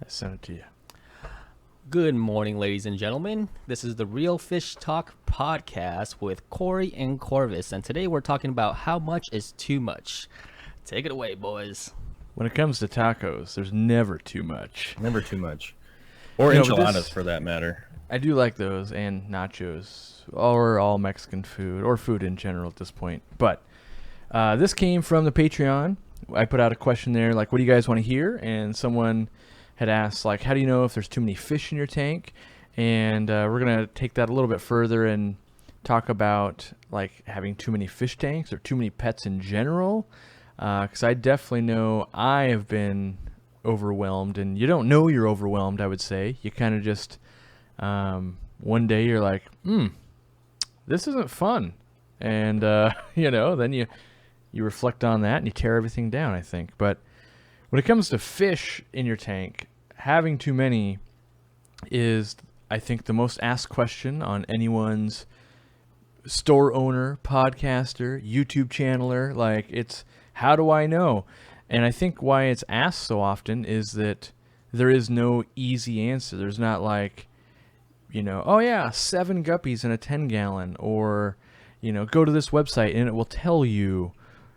I sent it to you. Good morning, ladies and gentlemen. This is the Real Fish Talk podcast with Corey and Corvus, and today we're talking about how much is too much. Take it away, boys. When it comes to tacos, there's never too much. Never too much. Or No, but enchiladas, this- for that matter. I do like those, and nachos, or all Mexican food, or food in general at this point. But this came from the Patreon. I put out a question there, like, what do you guys want to hear? And someone had asked, like, how do you know if there's too many fish in your tank? And we're going to take that a little bit further and talk about, like, having too many fish tanks or too many pets in general. Because I definitely know I have been overwhelmed, and you don't know you're overwhelmed, I would say. You kind of just, one day you're like, this isn't fun. And, then you reflect on that and you tear everything down, I think. But when it comes to fish in your tank, having too many is, I think, the most asked question on anyone's store owner, podcaster, YouTube channeler. Like, it's, how do I know? And I think why it's asked so often is that there is no easy answer. There's not like, oh yeah, 7 guppies in a 10-gallon, or, go to this website and it will tell you.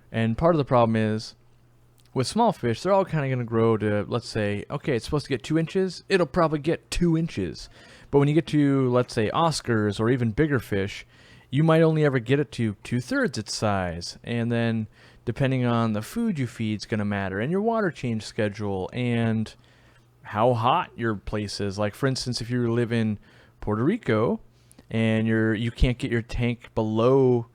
And part of the problem is, with small fish, they're all kind of going to grow to, let's say, okay, it's supposed to get 2 inches. It'll probably get 2 inches. But when you get to, let's say, Oscars or even bigger fish, you might only ever get it to 2/3 its size. And then depending on the food you feed is going to matter, and your water change schedule, and how hot your place is. Like, for instance, if you live in Puerto Rico and you can't get your tank below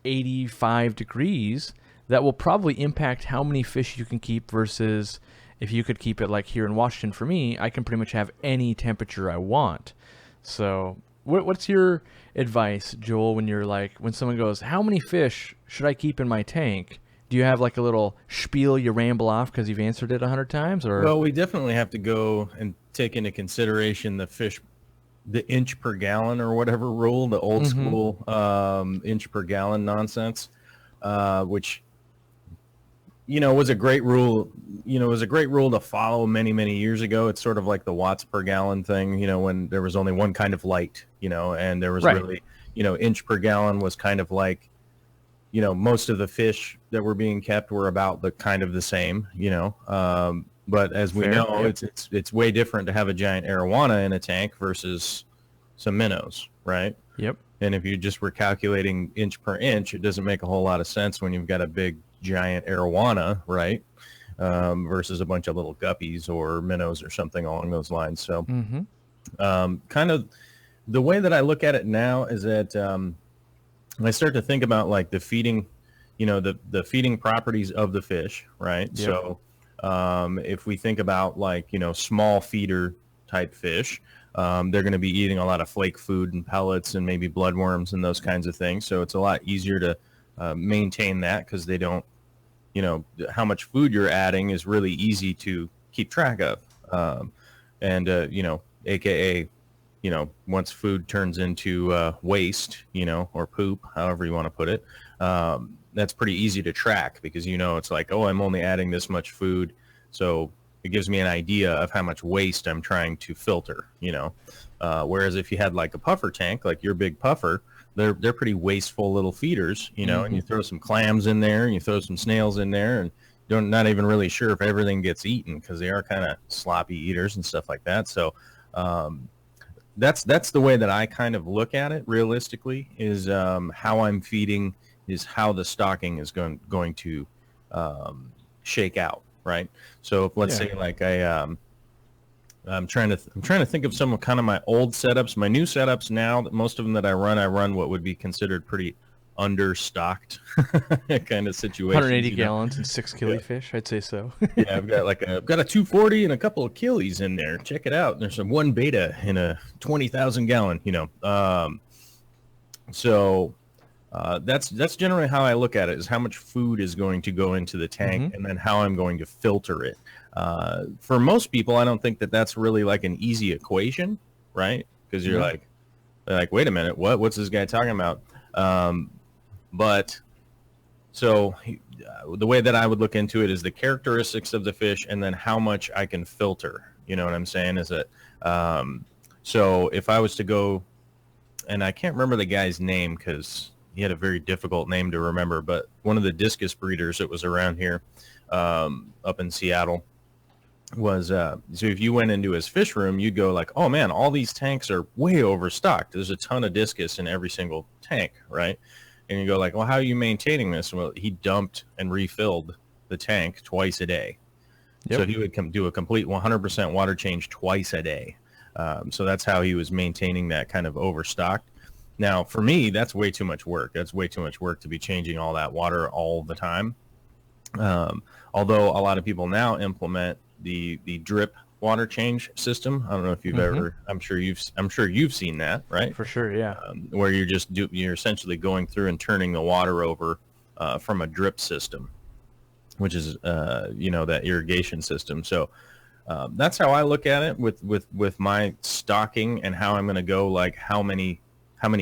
85 degrees, that will probably impact how many fish you can keep versus if you could keep it like here in Washington. For me, I can pretty much have any temperature I want. So what's your advice, Joel, when someone goes, how many fish should I keep in my tank? Do you have like a little spiel you ramble off because you've answered it 100 times? Or Well, we definitely have to go and take into consideration the inch per gallon or whatever rule, the old school inch per gallon nonsense, which was a great rule. Was a great rule to follow many, many years ago. It's sort of like the watts per gallon thing, when there was only one kind of light, and there was really, inch per gallon was kind of like, most of the fish that were being kept were about the same, but as we know, it's way different to have a giant arowana in a tank versus some minnows, right? Yep. And if you just were calculating inch per inch, it doesn't make a whole lot of sense when you've got a big giant arowana, right? Versus a bunch of little guppies or minnows or something along those lines. So kind of the way that I look at it now is that I start to think about like the feeding, the feeding properties of the fish, right? Yep. So if we think about like, small feeder type fish, they're going to be eating a lot of flake food and pellets and maybe bloodworms and those kinds of things. So it's a lot easier to maintain that because they don't, how much food you're adding is really easy to keep track of. AKA, once food turns into waste, or poop, however you want to put it, that's pretty easy to track because, it's like, oh, I'm only adding this much food. So it gives me an idea of how much waste I'm trying to filter, whereas if you had like a puffer tank, like your big puffer, they're pretty wasteful little feeders, and you throw some clams in there and you throw some snails in there and not even really sure if everything gets eaten because they are kind of sloppy eaters and stuff like that. So that's the way that I kind of look at it realistically is how I'm feeding is how the stocking is going to shake out. Right. So if, let's say like I'm trying to think of some of kind of my old setups, my new setups now that most of them that I run what would be considered pretty understocked kind of situation. 180 gallons and 6 killifish, I'd say so. Yeah, I've got a 240 and a couple of killies in there. Check it out. There's some 1 beta in a 20,000 gallon, So that's generally how I look at it is how much food is going to go into the tank and then how I'm going to filter it. For most people, I don't think that that's really like an easy equation, right? Because you're like, wait a minute, what's this guy talking about? But So the way that I would look into it is the characteristics of the fish and then how much I can filter. You know what I'm saying? Is it so if I was to go, and I can't remember the guy's name because he had a very difficult name to remember, but one of the discus breeders that was around here up in Seattle was so if you went into his fish room, you'd go like, oh man, all these tanks are way overstocked. There's a ton of discus in every single tank, right? And you go like, well, how are you maintaining this? Well, he dumped and refilled the tank twice a day. Yep. So he would do a complete 100% water change twice a day. So that's how he was maintaining that kind of overstocked. Now, for me, that's way too much work. That's way too much work to be changing all that water all the time. Although a lot of people now implement the drip water change system. I don't know if you've ever. I'm sure you've seen that, right? For sure, yeah. Where you're essentially going through and turning the water over from a drip system, which is that irrigation system. So that's how I look at it with my stocking and how I'm going to go. Like how many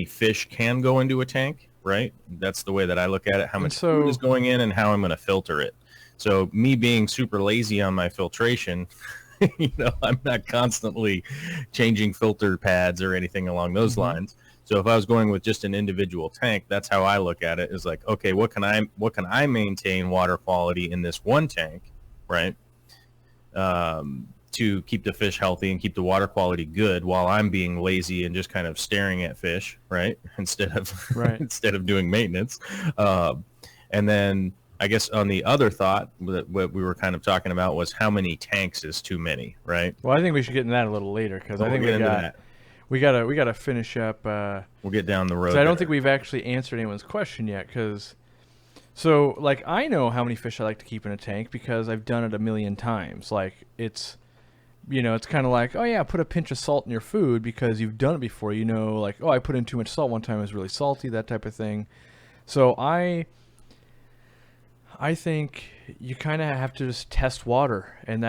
fish can go into a tank, right? That's the way that I look at it. How much food is going in and how I'm going to filter it. So me being super lazy on my filtration, I'm not constantly changing filter pads or anything along those lines. So if I was going with just an individual tank, that's how I look at it, is like, okay, what can I maintain water quality in this one tank, right? To keep the fish healthy and keep the water quality good while I'm being lazy and just kind of staring at fish, right? Instead of doing maintenance. And then I guess on the other thought that what we were kind of talking about was how many tanks is too many, right? Well, I think we should get into that a little later because I think we gotta finish up. We'll get down the road. I don't think we've actually answered anyone's question yet. So like I know how many fish I like to keep in a tank because I've done it a million times. Like it's kind of like, oh yeah, put a pinch of salt in your food because you've done it before. Like, oh, I put in too much salt one time, it was really salty, that type of thing. So I think you kind of have to just test water, and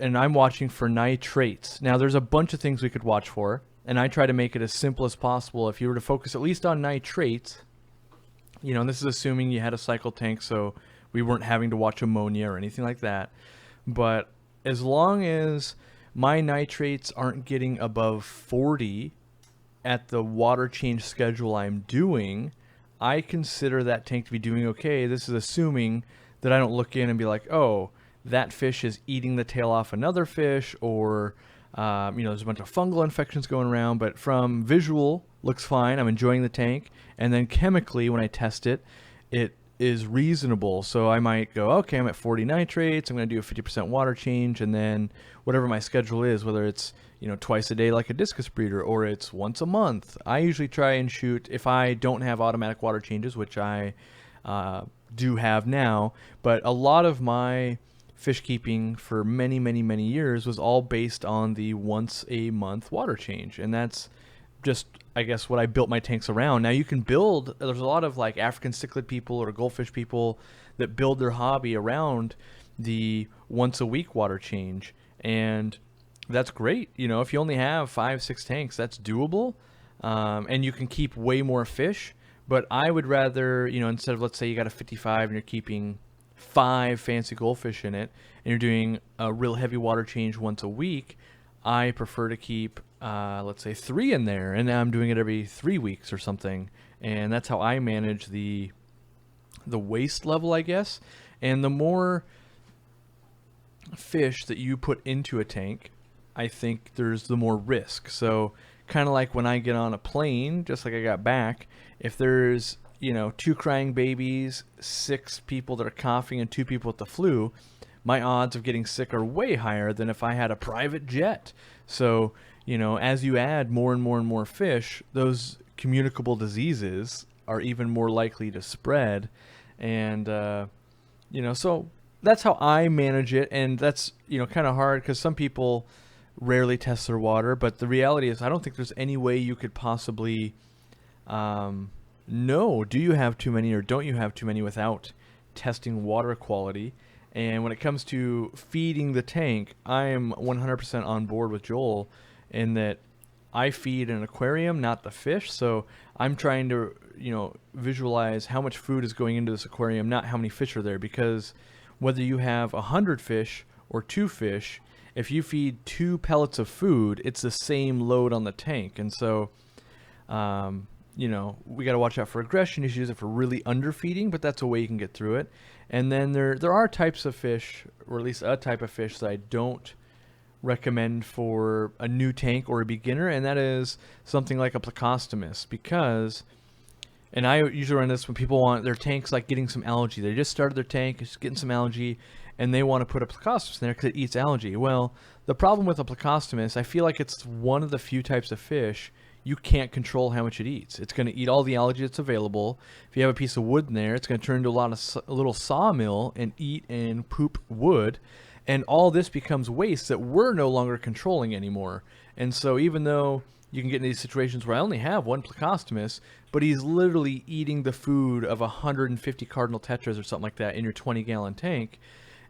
I'm watching for nitrates. Now, there's a bunch of things we could watch for, and I try to make it as simple as possible. If you were to focus at least on nitrates, and this is assuming you had a cycle tank, so we weren't having to watch ammonia or anything like that. But as long as my nitrates aren't getting above 40 at the water change schedule I'm doing, I consider that tank to be doing okay. This is assuming that I don't look in and be like, oh, that fish is eating the tail off another fish, or there's a bunch of fungal infections going around. But from visual, looks fine. I'm enjoying the tank. And then chemically, when I test it, it is reasonable. So I might go, okay, I'm at 40 nitrates. I'm going to do a 50% water change, and then whatever my schedule is, whether it's twice a day like a discus breeder, or it's once a month. I usually try and shoot, if I don't have automatic water changes, which I do have now, but a lot of my fish keeping for many, many, many years was all based on the once a month water change. And that's just, I guess, what I built my tanks around. Now you can there's a lot of like African cichlid people or goldfish people that build their hobby around the once a week water change. And that's great. If you only have 5-6 tanks, that's doable. And you can keep way more fish. But I would rather, instead of, let's say you got a 55 and you're keeping 5 fancy goldfish in it, and you're doing a real heavy water change once a week, I prefer to keep, let's say 3 in there, and I'm doing it every 3 weeks or something. And that's how I manage the waste level, I guess. And the more fish that you put into a tank, I think there's the more risk. So kind of like when I get on a plane, just like I got back, if there's 2 crying babies, 6 people that are coughing, and 2 people with the flu, my odds of getting sick are way higher than if I had a private jet. So as you add more and more and more fish, those communicable diseases are even more likely to spread. And so that's how I manage it. And that's kind of hard because some people rarely test their water, but the reality is I don't think there's any way you could possibly know, do you have too many or don't you have too many, without testing water quality. And when it comes to feeding the tank, I am 100% on board with Joel in that I feed an aquarium, not the fish. So I'm trying to, visualize how much food is going into this aquarium, not how many fish are there. Because whether you have 100 fish or 2 fish, if you feed 2 pellets of food, it's the same load on the tank. And so, we got to watch out for aggression. You should use it for really underfeeding, but that's a way you can get through it. And then there are types of fish, or at least a type of fish that I don't recommend for a new tank or a beginner, and that is something like a plecostomus, because, and I usually run this when people want their tanks like getting some algae. They just started their tank, it's getting some algae, and they want to put a plecostomus in there because it eats algae. Well, the problem with a plecostomus, I feel like it's one of the few types of fish you can't control how much it eats. It's going to eat all the algae that's available. If you have a piece of wood in there, it's going to turn into a little sawmill and eat and poop wood. And all this becomes waste that we're no longer controlling anymore. And so even though you can get in these situations where I only have one plecostomus, but he's literally eating the food of 150 cardinal tetras or something like that in your 20-gallon tank.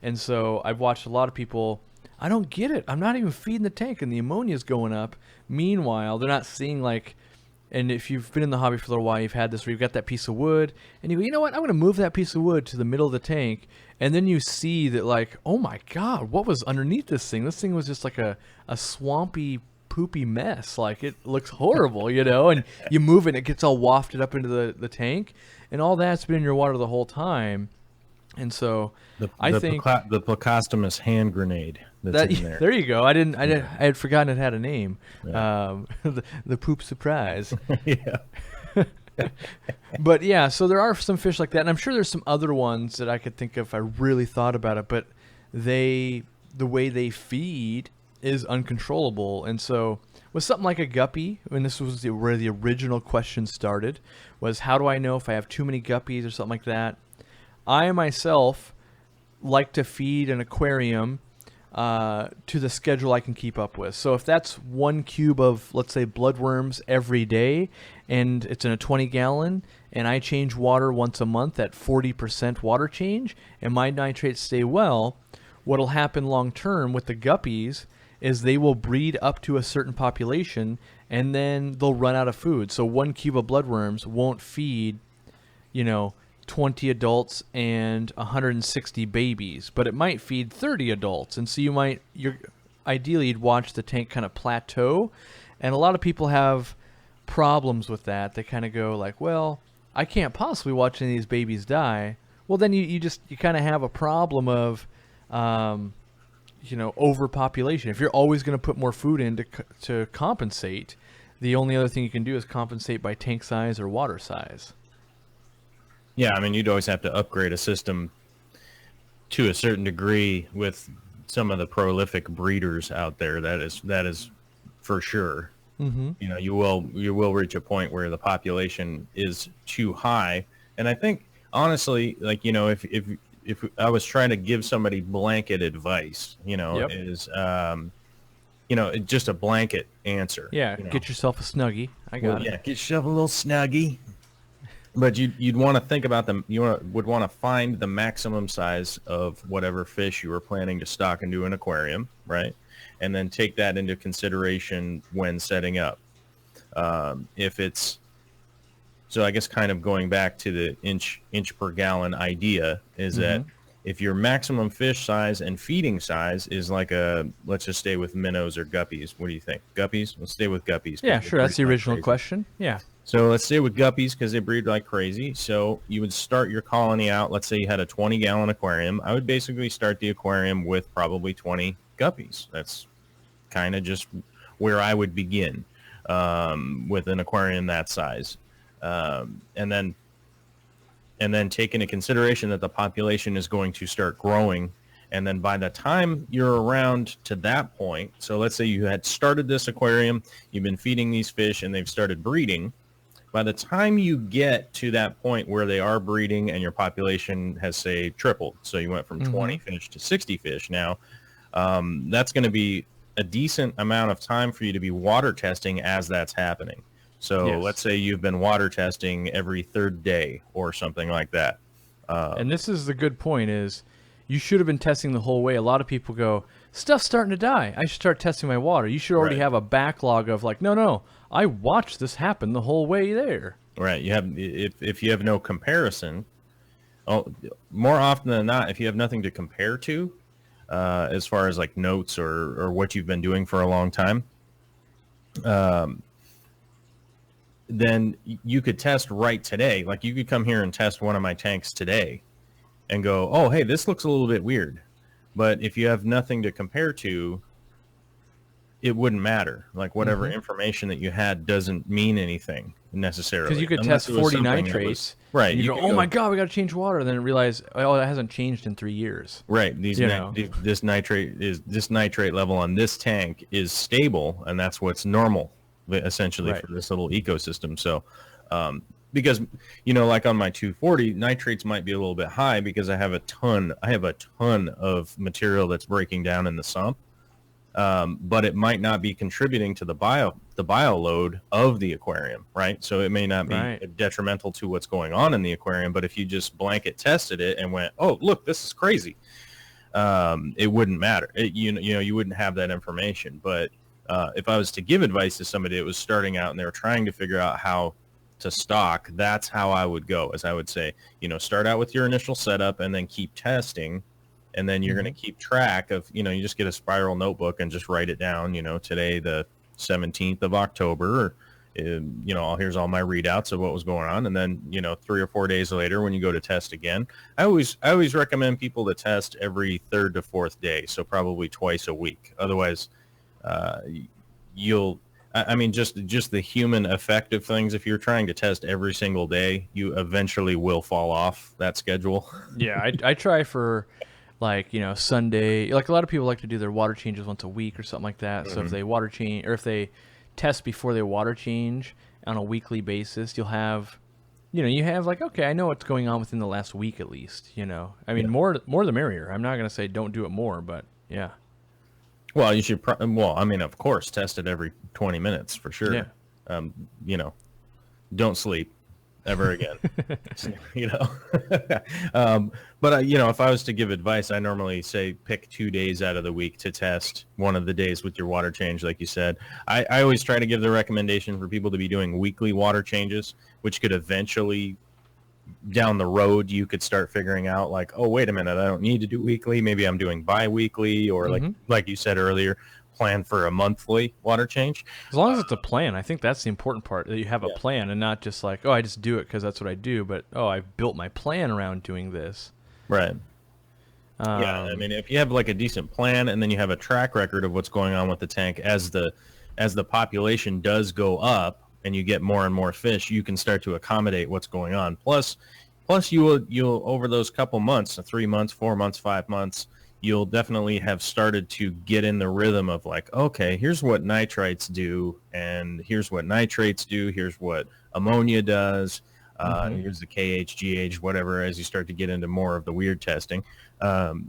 And so I've watched a lot of people, I don't get it. I'm not even feeding the tank and the ammonia is going up. Meanwhile, they're not seeing like, and if you've been in the hobby for a little while, you've had this where you've got that piece of wood and you go, you know what? I'm going to move that piece of wood to the middle of the tank. And then you see that like, oh my God, what was underneath this thing? This thing was just like a swampy, poopy mess. Like it looks horrible, and you move it and it gets all wafted up into the tank, and all that's been in your water the whole time. And so I think the plecostomus hand grenade that's in there. There you go. I had forgotten it had a name. Yeah. The poop surprise. Yeah. But yeah, so there are some fish like that, and I'm sure there's some other ones that I could think of if I really thought about it, but the way they feed is uncontrollable. And so with something like a guppy, and this was where the original question started, was how do I know if I have too many guppies or something like that? I myself like to feed an aquarium to the schedule I can keep up with. So if that's 1 cube of, let's say, bloodworms every day, and it's in a 20-gallon, and I change water once a month at 40% water change, and my nitrates stay well, what'll happen long term with the guppies is they will breed up to a certain population, and then they'll run out of food. So 1 cube of bloodworms won't feed, 20 adults and 160 babies, but it might feed 30 adults. And so ideally you'd watch the tank kind of plateau. And a lot of people have problems with that. They kind of go like, well, I can't possibly watch any of these babies die. Well, then you kind of have a problem of, overpopulation. If you're always going to put more food in to compensate, the only other thing you can do is compensate by tank size or water size. Yeah, I mean, you'd always have to upgrade a system to a certain degree with some of the prolific breeders out there. That is for sure. Mm-hmm. You will reach a point where the population is too high. And I think honestly, like, if I was trying to give somebody blanket advice, Yep. is just a blanket answer. Yeah, get yourself a Snuggie. I got it. Yeah, get yourself a little Snuggie. But you'd want to think about them. Would want to find the maximum size of whatever fish you were planning to stock into an aquarium, right? And then take that into consideration when setting up. If it's so, I guess kind of going back to the inch per gallon idea is that if your maximum fish size and feeding size is like let's just stay with minnows or guppies. What do you think? Guppies? Let's stay with guppies. Yeah, sure. That's the original question. Yeah. So let's stay with guppies because they breed like crazy. So you would start your colony out. Let's say you had a 20-gallon aquarium. I would basically start the aquarium with probably 20 guppies. That's kind of just where I would begin with an aquarium that size. And then take into consideration that the population is going to start growing. And then by the time you're around to that point, so let's say you had started this aquarium, you've been feeding these fish, and they've started breeding. By the time you get to that point where they are breeding and your population has, say, tripled, so you went from 20 fish to 60 fish now, that's going to be a decent amount of time for you to be water testing as that's happening. So let's say you've been water testing every third day or something like that. And this is the good point is you should have been testing the whole way. A lot of people go, stuff's starting to die. I should start testing my water. You should already Right. have a backlog of like, no, I watched this happen the whole way there. Right. You have if you have no comparison, more often than not, if you have nothing to compare to, as far as like notes or what you've been doing for a long time, then you could test right today. Like you could come here and test one of my tanks today and go, oh, hey, this looks a little bit weird. But if you have nothing to compare to, it wouldn't matter. Like whatever information that you had doesn't mean anything necessarily. Because you could Unless test it was 40 something that nitrates. was- right. And you go, could oh my God, we got to change water. Then realize, oh, that hasn't changed in 3 years. Right. This nitrate level on this tank is stable, and that's what's normal, essentially, Right. for this little ecosystem. So, because like on my 240, nitrates might be a little bit high because I have a ton of material that's breaking down in the sump. But it might not be contributing to the bio load of the aquarium, right? So it may not be Right. detrimental to what's going on in the aquarium, but if you just blanket tested it and went, oh, look, this is crazy, it wouldn't matter. You wouldn't have that information. But if I was to give advice to somebody that was starting out and they were trying to figure out how to stock, that's how I would go. As I would say, start out with your initial setup and then keep testing. And then you're going to keep track of, you just get a spiral notebook and just write it down, today, the 17th of October, here's all my readouts of what was going on. And then, 3 or 4 days later, when you go to test again, I always recommend people to test every 3rd to 4th day. So probably twice a week. Otherwise, just the human effect of things. If you're trying to test every single day, you eventually will fall off that schedule. Yeah, I try for like, Sunday. Like a lot of people like to do their water changes once a week or something like that. So if they water change or if they test before they water change on a weekly basis, you'll have, you have like, okay, I know what's going on within the last week at least, I mean, more the merrier. I'm not going to say don't do it more, but yeah. Well, you should. Of course, test it every 20 minutes for sure. Yeah. Don't sleep ever again. But if I was to give advice, I normally say pick 2 days out of the week to test one of the days with your water change, like you said. I always try to give the recommendation for people to be doing weekly water changes, which could eventually, down the road, you could start figuring out like, oh, wait a minute, I don't need to do weekly. Maybe I'm doing bi-weekly, or like you said earlier, plan for a monthly water change. As long as it's a plan, I think that's the important part, that you have a plan and not just like, oh, I just do it because that's what I do, but, oh, I've built my plan around doing this. Right. If you have like a decent plan and then you have a track record of what's going on with the tank as the population does go up, and you get more and more fish, you can start to accommodate what's going on. Plus you'll over those couple months, 3 months, 4 months, 5 months, you'll definitely have started to get in the rhythm of like, okay, here's what nitrites do, and here's what nitrates do, here's what ammonia does, here's the KH, GH, whatever. As you start to get into more of the weird testing,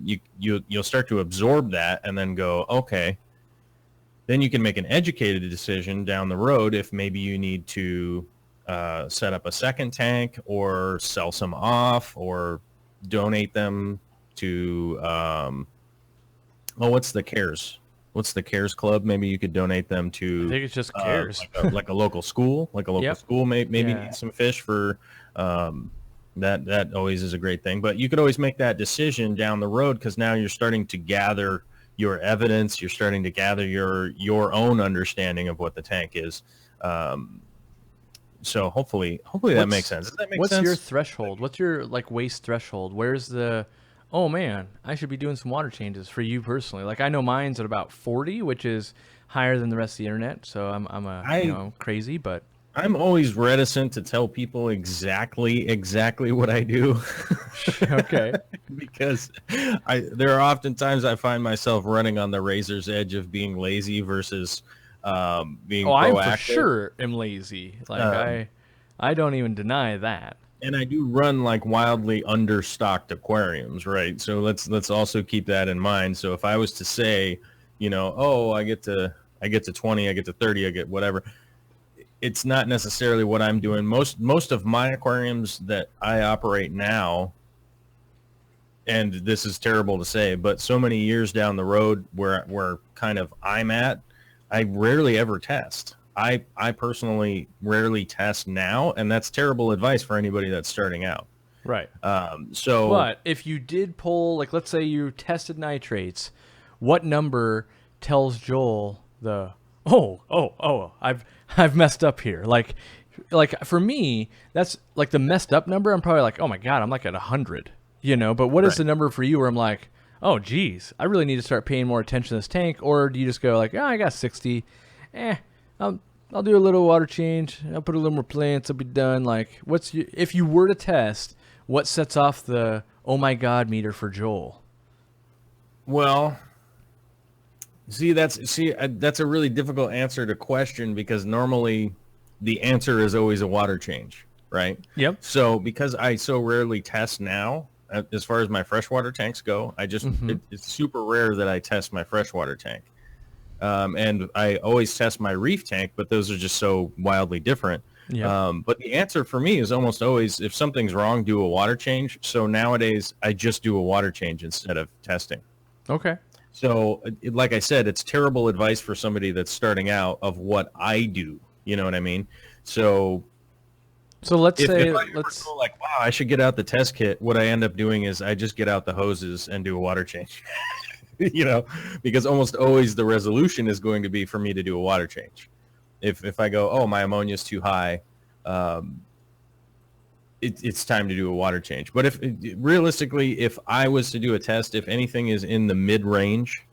you'll start to absorb that and then go, okay, then you can make an educated decision down the road if maybe you need to set up a second tank or sell some off or donate them to, what's the CARES? What's the CARES Club? Maybe you could donate them to. I think it's just CARES. Like a local school. Like a local school maybe need some fish for. That always is a great thing. But you could always make that decision down the road, because now you're starting to gather your evidence, you're starting to gather your own understanding of what the tank is. So hopefully that makes sense. Does that make sense? What's your threshold? What's your like waste threshold? Where's the, oh man, I should be doing some water changes for you personally? Like I know mine's at about 40, which is higher than the rest of the internet. So I'm crazy, but I'm always reticent to tell people exactly what I do. Okay. Because there are often times I find myself running on the razor's edge of being lazy versus being proactive. I for sure am lazy. Like I don't even deny that. And I do run like wildly understocked aquariums, right? So let's also keep that in mind. So if I was to say, I get to 20, I get to 30, I get whatever, it's not necessarily what I'm doing. Most of my aquariums that I operate now, and this is terrible to say, but so many years down the road where kind of I'm at, I rarely ever test. I personally rarely test now, and that's terrible advice for anybody that's starting out. Right. But if you did pull, like, let's say you tested nitrates, what number tells Joel I've messed up here? Like for me, that's like the messed up number. I'm probably like, oh my God, I'm like at 100, but what is the number for you where I'm like, oh geez, I really need to start paying more attention to this tank? Or do you just go like, oh, I got 60, I'll do a little water change, I'll put a little more plants, I'll be done. Like, if you were to test, what sets off the oh my God meter for Joel? Well, that's a really difficult answer to question, because normally the answer is always a water change, right? Yep. So because I so rarely test now, as far as my freshwater tanks go, it's super rare that I test my freshwater tank. And I always test my reef tank, but those are just so wildly different. Yep. But the answer for me is almost always, if something's wrong, do a water change. So nowadays I just do a water change instead of testing. Okay. So like I said, it's terrible advice for somebody that's starting out of what I do. You know what I mean? So let's if I ever go like, wow, I should get out the test kit, what I end up doing is I just get out the hoses and do a water change. Because almost always the resolution is going to be for me to do a water change. If I go, oh, my ammonia is too high, it's time to do a water change. But realistically, if I was to do a test, if anything is in the mid range,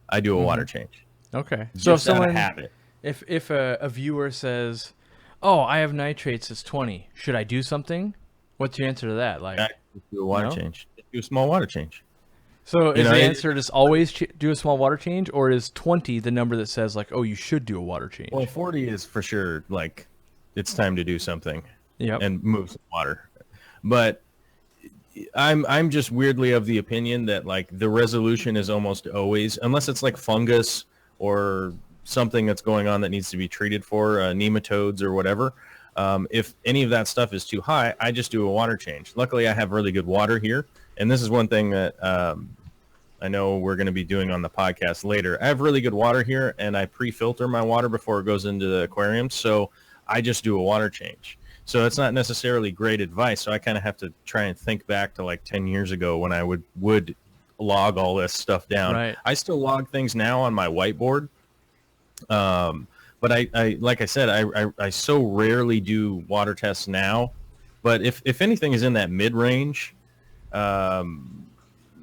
I do a water change. Okay. Just so if someone have it. If a viewer says, oh, I have nitrates as 20, should I do something? What's your answer to that? Like, just do a water change. Just do a small water change. So is the answer just always do a small water change, or is 20 the number that says like, oh, you should do a water change? Well, 40 is for sure like it's time to do something. Yep. And move some water. But I'm just weirdly of the opinion that like the resolution is almost always, unless it's like fungus or something that's going on that needs to be treated for, nematodes or whatever. If any of that stuff is too high, I just do a water change. Luckily, I have really good water here. And this is one thing that I know we're going to be doing on the podcast later. I have really good water here, and I pre-filter my water before it goes into the aquarium. So I just do a water change. So it's not necessarily great advice. So I kind of have to try and think back to like 10 years ago when I would log all this stuff down. Right. I still log things now on my whiteboard. But I like I said, I so rarely do water tests now. But if anything is in that mid-range, like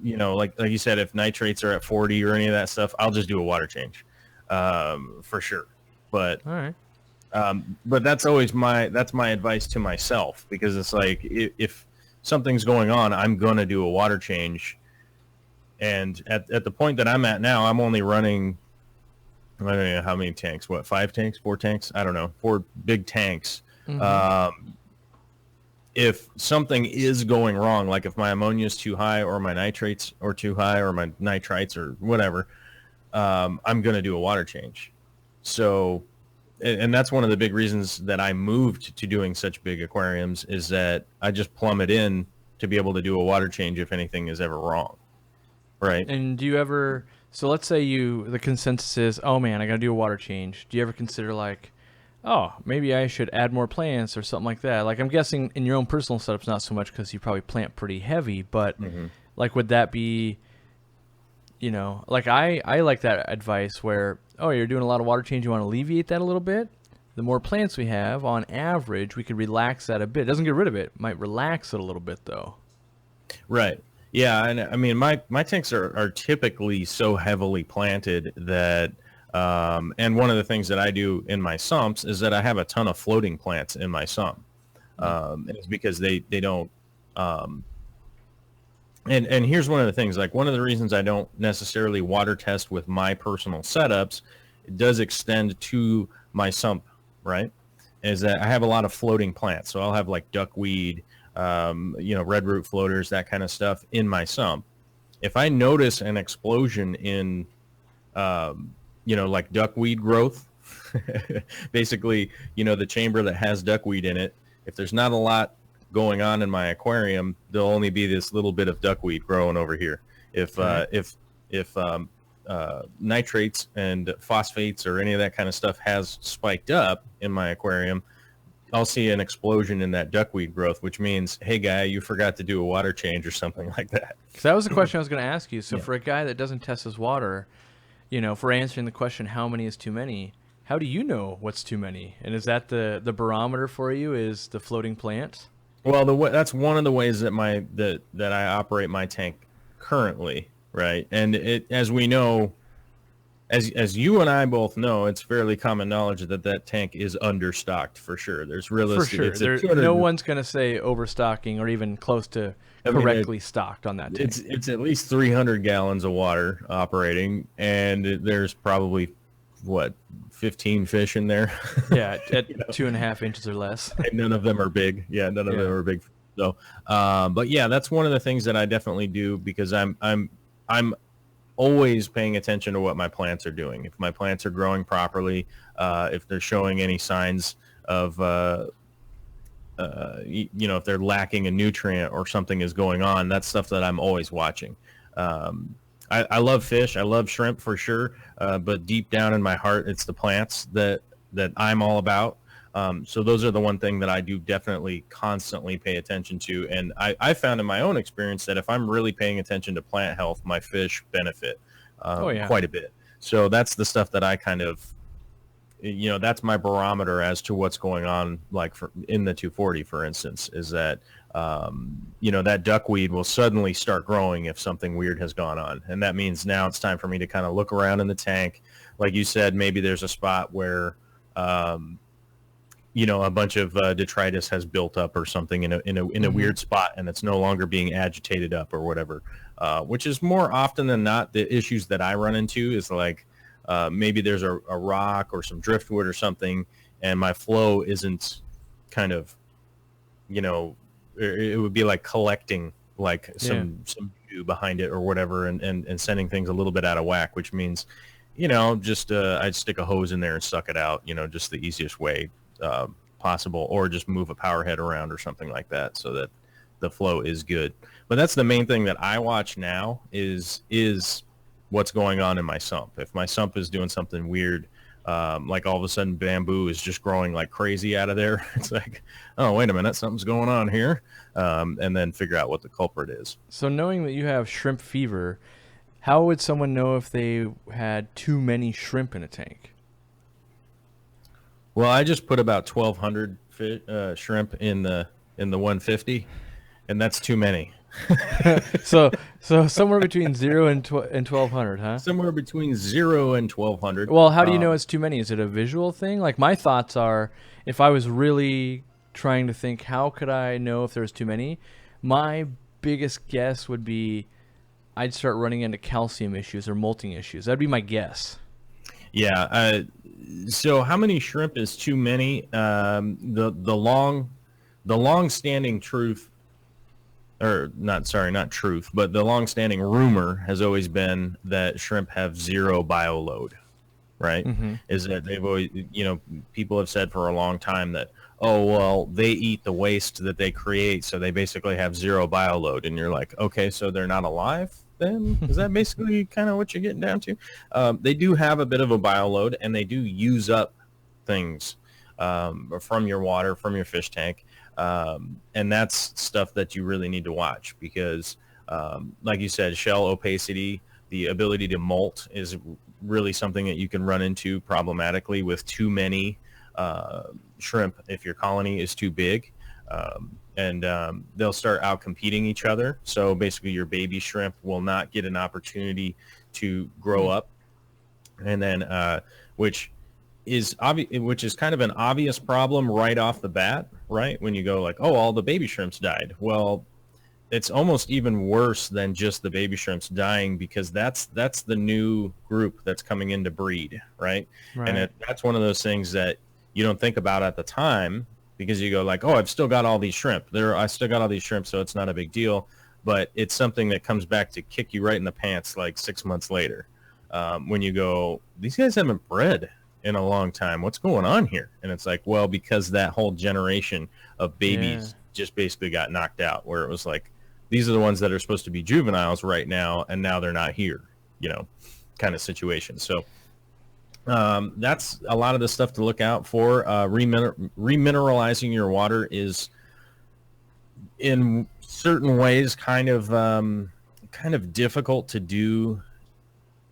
you said, if nitrates are at 40 or any of that stuff, I'll just do a water change, for sure. But all right. But that's always my advice to myself, because it's like if something's going on, I'm gonna do a water change. And at the point that I'm at now, I'm only running, I don't know how many tanks. What, 5 tanks, 4 tanks? I don't know, 4 big tanks. Mm-hmm. If something is going wrong, like if my ammonia is too high or my nitrates are too high or my nitrites or whatever, I'm going to do a water change. So, and that's one of the big reasons that I moved to doing such big aquariums, is that I just plumb it in to be able to do a water change if anything is ever wrong. Right. And do you ever, so let's say the consensus is, oh man, I got to do a water change. Do you ever consider like, oh, maybe I should add more plants or something like that? Like, I'm guessing in your own personal setups, not so much because you probably plant pretty heavy, but like, would that be, like I like that advice where, oh, you're doing a lot of water change, you want to alleviate that a little bit. The more plants we have, on average, we could relax that a bit. It doesn't get rid of it. Might relax it a little bit, though. Right. Yeah, and I mean, my tanks are typically so heavily planted that, and one of the things that I do in my sumps is that I have a ton of floating plants in my sump. And it's because they don't, and here's one of the things, like one of the reasons I don't necessarily water test with my personal setups, it does extend to my sump, right? Is that I have a lot of floating plants. So I'll have like duckweed, red root floaters, that kind of stuff in my sump. If I notice an explosion in, like duckweed growth, basically, the chamber that has duckweed in it, if there's not a lot going on in my aquarium, there'll only be this little bit of duckweed growing over here. If nitrates and phosphates or any of that kind of stuff has spiked up in my aquarium, I'll see an explosion in that duckweed growth, which means, hey, guy, you forgot to do a water change or something like that. So that was the question I was going to ask you. So for a guy that doesn't test his water, for answering the question, how many is too many, how do you know what's too many? And is that the barometer for you, is the floating plant? Well, that's one of the ways that that I operate my tank currently, right? And as we know, as you and I both know, it's fairly common knowledge that tank is understocked for sure. There's realistic. For sure. No one's going to say overstocking or even close to correctly stocked on that tank. It's at least 300 gallons of water operating, and there's probably, 15 fish in there? Yeah, at 2.5 inches or less. And none of them are big. Yeah, none of them are big. So, but yeah, that's one of the things that I definitely do, because I'm always paying attention to what my plants are doing. If my plants are growing properly, if they're showing any signs of, if they're lacking a nutrient or something is going on, that's stuff that I'm always watching. I love fish. I love shrimp for sure. But deep down in my heart, it's the plants that I'm all about. So those are the one thing that I do definitely constantly pay attention to. And I found in my own experience that if I'm really paying attention to plant health, my fish benefit quite a bit. So that's the stuff that I kind of, that's my barometer as to what's going on, like in the 240, for instance, is that, that duckweed will suddenly start growing if something weird has gone on. And that means now it's time for me to kind of look around in the tank. Like you said, maybe there's a spot where, a bunch of detritus has built up or something in a weird spot, and it's no longer being agitated up or whatever, which is more often than not the issues that I run into is like maybe there's a rock or some driftwood or something, and my flow isn't kind of, it would be like collecting like some dew behind it or whatever, and sending things a little bit out of whack, which means, just I'd stick a hose in there and suck it out, just the easiest way possible, or just move a power head around or something like that so that the flow is good. But that's the main thing that I watch now is what's going on in my sump. If my sump is doing something weird, like all of a sudden bamboo is just growing like crazy out of there, it's like, oh, wait a minute, something's going on here, and then figure out what the culprit is. So knowing that you have shrimp fever, how would someone know if they had too many shrimp in a tank? Well, I just put about 1,200 shrimp in the 150, and that's too many. so somewhere between 0 and 1,200, huh? Somewhere between 0 and 1,200. Well, how do you know it's too many? Is it a visual thing? Like, my thoughts are, if I was really trying to think, how could I know if there's too many? My biggest guess would be I'd start running into calcium issues or molting issues. That'd be my guess. Yeah. So how many shrimp is too many? The long-standing truth, or not truth, but the long-standing rumor has always been that shrimp have zero bioload, right? Mm-hmm. Is that they've always, people have said for a long time that, oh, well, they eat the waste that they create, so they basically have zero bioload. And you're like, okay, so they're not alive then? Is that basically kind of what you're getting down to? They do have a bit of a bioload, and they do use up things from your water, from your fish tank. And that's stuff that you really need to watch because, like you said, shell opacity, the ability to molt is really something that you can run into problematically with too many shrimp if your colony is too big. And they'll start out competing each other. So basically your baby shrimp will not get an opportunity to grow up. And then, which is kind of an obvious problem right off the bat, right? When you go like, oh, all the baby shrimps died. Well, it's almost even worse than just the baby shrimps dying because that's the new group that's coming in to breed, right? And that's one of those things that you don't think about at the time because you go like, oh, I've still got all these shrimp. I still got all these shrimp, so it's not a big deal. But it's something that comes back to kick you right in the pants like 6 months later when you go, these guys haven't bred in a long time. What's going on here? And it's like, well, because that whole generation of babies just basically got knocked out, where it was like, these are the ones that are supposed to be juveniles right now, and now they're not here, kind of situation. So that's a lot of the stuff to look out for. Remineralizing your water is, in certain ways, kind of difficult to do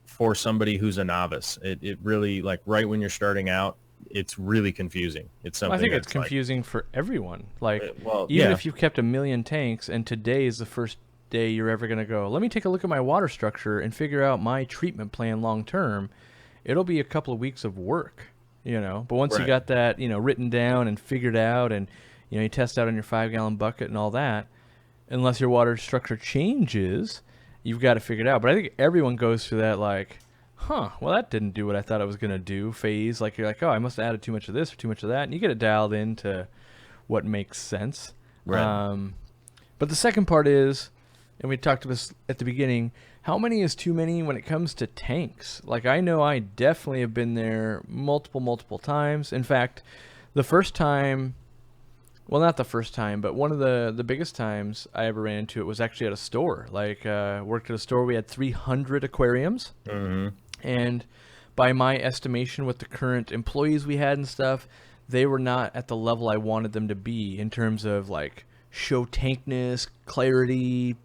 for somebody who's a novice. It really, like, right when you're starting out, it's really confusing. It's something. I think it's confusing for everyone. Like, even yeah. if you've kept 1 million tanks and today is the first day you're ever going to go, let me take a look at my water structure and figure out my treatment plan long term, it'll be a couple of weeks of work, But once you got that, written down and figured out, and, you test out on your 5-gallon bucket and all that, unless your water structure changes, you've got to figure it out. But I think everyone goes through that, like, well, that didn't do what I thought it was going to do phase. Like, you're like, oh, I must have added too much of this or too much of that. And you get it dialed into what makes sense. Right. But the second part is, and we talked about this at the beginning, how many is too many when it comes to tanks? Like, I know I definitely have been there multiple times. In fact, the first time, well, not the first time, but one of the biggest times I ever ran into it was actually at a store. Like, worked at a store. We had 300 aquariums. Mm-hmm. And by my estimation with the current employees we had and stuff, they were not at the level I wanted them to be in terms of, like, show tankness, clarity,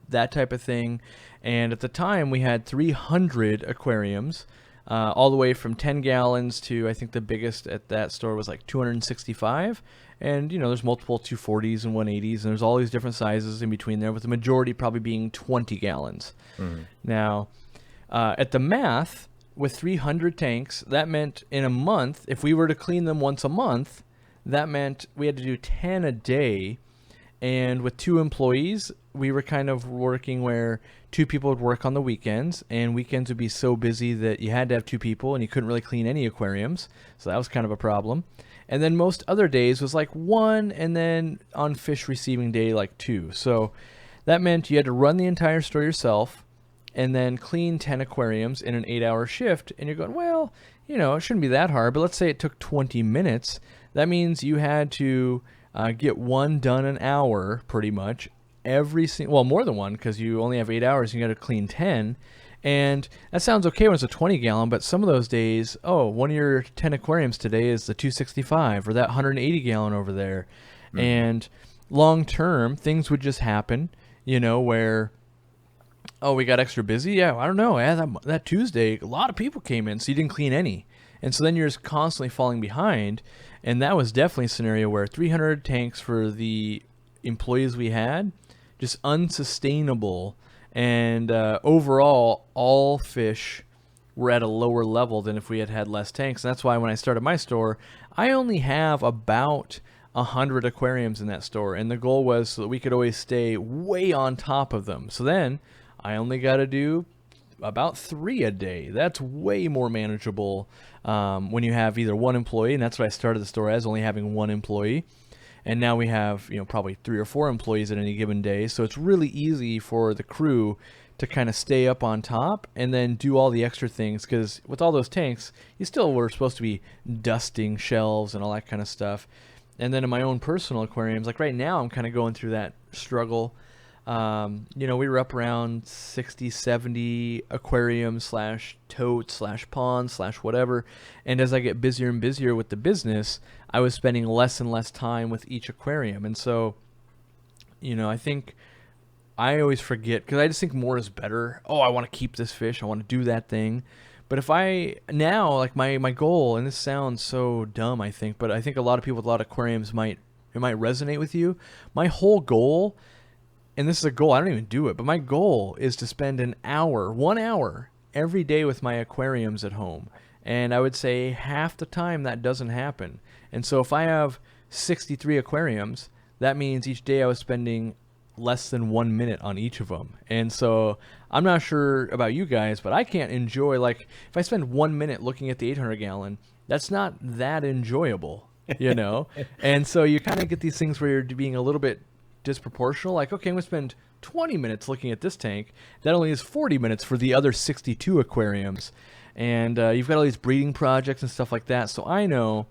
that type of thing. And at the time, we had 300 aquariums, all the way from 10 gallons to, I think the biggest at that store was like 265. And, there's multiple 240s and 180s, and there's all these different sizes in between there, with the majority probably being 20 gallons. Mm-hmm. Now, at the math, with 300 tanks, that meant in a month, if we were to clean them once a month, that meant we had to do 10 a day. And with 2 employees, we were kind of working where 2 people would work on the weekends, and weekends would be so busy that you had to have 2 people, and you couldn't really clean any aquariums. So that was kind of a problem. And then most other days was like 1, and then on fish receiving day, like 2. So that meant you had to run the entire store yourself and then clean 10 aquariums in an 8-hour shift. And you're going, well, it shouldn't be that hard. But let's say it took 20 minutes. That means you had to get 1 done an hour, pretty much, well, more than 1, because you only have 8 hours and you got to clean 10. And that sounds okay when it's a 20-gallon, but some of those days, one of your 10 aquariums today is the 265 or that 180-gallon over there. Mm-hmm. And long term, things would just happen, where, we got extra busy. Yeah, I don't know. That Tuesday, a lot of people came in, so you didn't clean any. And so then you're just constantly falling behind. And that was definitely a scenario where 300 tanks for the employees we had, just unsustainable. And overall, all fish were at a lower level than if we had had less tanks. And that's why when I started my store, I only have about 100 aquariums in that store. And the goal was so that we could always stay way on top of them. So then I only got to do about 3 a day. That's way more manageable when you have either 1 employee, and that's what I started the store as, only having 1 employee. And now we have, probably 3 or 4 employees at any given day. So it's really easy for the crew to kind of stay up on top and then do all the extra things. Because with all those tanks, you still were supposed to be dusting shelves and all that kind of stuff. And then in my own personal aquariums, like right now, I'm kind of going through that struggle. We were up around 60, 70 aquariums / totes / ponds / whatever. And as I get busier and busier with the business, I was spending less and less time with each aquarium. And so, I think I always forget, because I just think more is better. I want to keep this fish. I want to do that thing. But if I now, like my goal, and this sounds so dumb, I think, but I think a lot of people with a lot of aquariums might resonate with you. My whole goal, and this is a goal, I don't even do it, but my goal is to spend 1 hour every day with my aquariums at home. And I would say half the time that doesn't happen. And so if I have 63 aquariums, that means each day I was spending less than 1 minute on each of them. And so I'm not sure about you guys, but I can't enjoy, like, if I spend 1 minute looking at the 800-gallon, that's not that enjoyable, And so you kind of get these things where you're being a little bit disproportional. Like, okay, I'm going to spend 20 minutes looking at this tank. That only is 40 minutes for the other 62 aquariums. And you've got all these breeding projects and stuff like that. So I know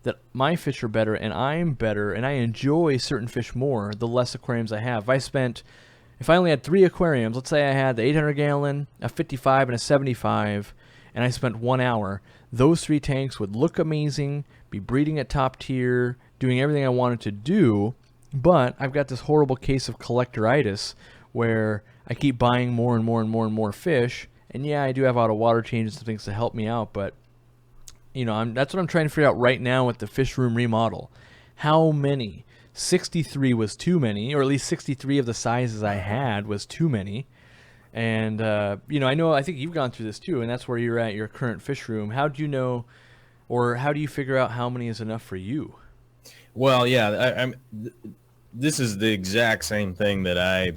that my fish are better and I'm better and I enjoy certain fish more the less aquariums I have. If I only had 3 aquariums, let's say I had the 800 gallon, a 55, and a 75, and I spent 1 hour, those 3 tanks would look amazing, be breeding at top tier, doing everything I wanted to do, but I've got this horrible case of collectoritis where I keep buying more and more and more and more fish, and yeah, I do have auto water changes and things to help me out, but that's what I'm trying to figure out right now with the fish room remodel. How many? 63 was too many, or at least 63 of the sizes I had was too many. And, I think you've gone through this too, and that's where you're at your current fish room. How do you know, or how do you figure out how many is enough for you? Well, yeah, this is the exact same thing that I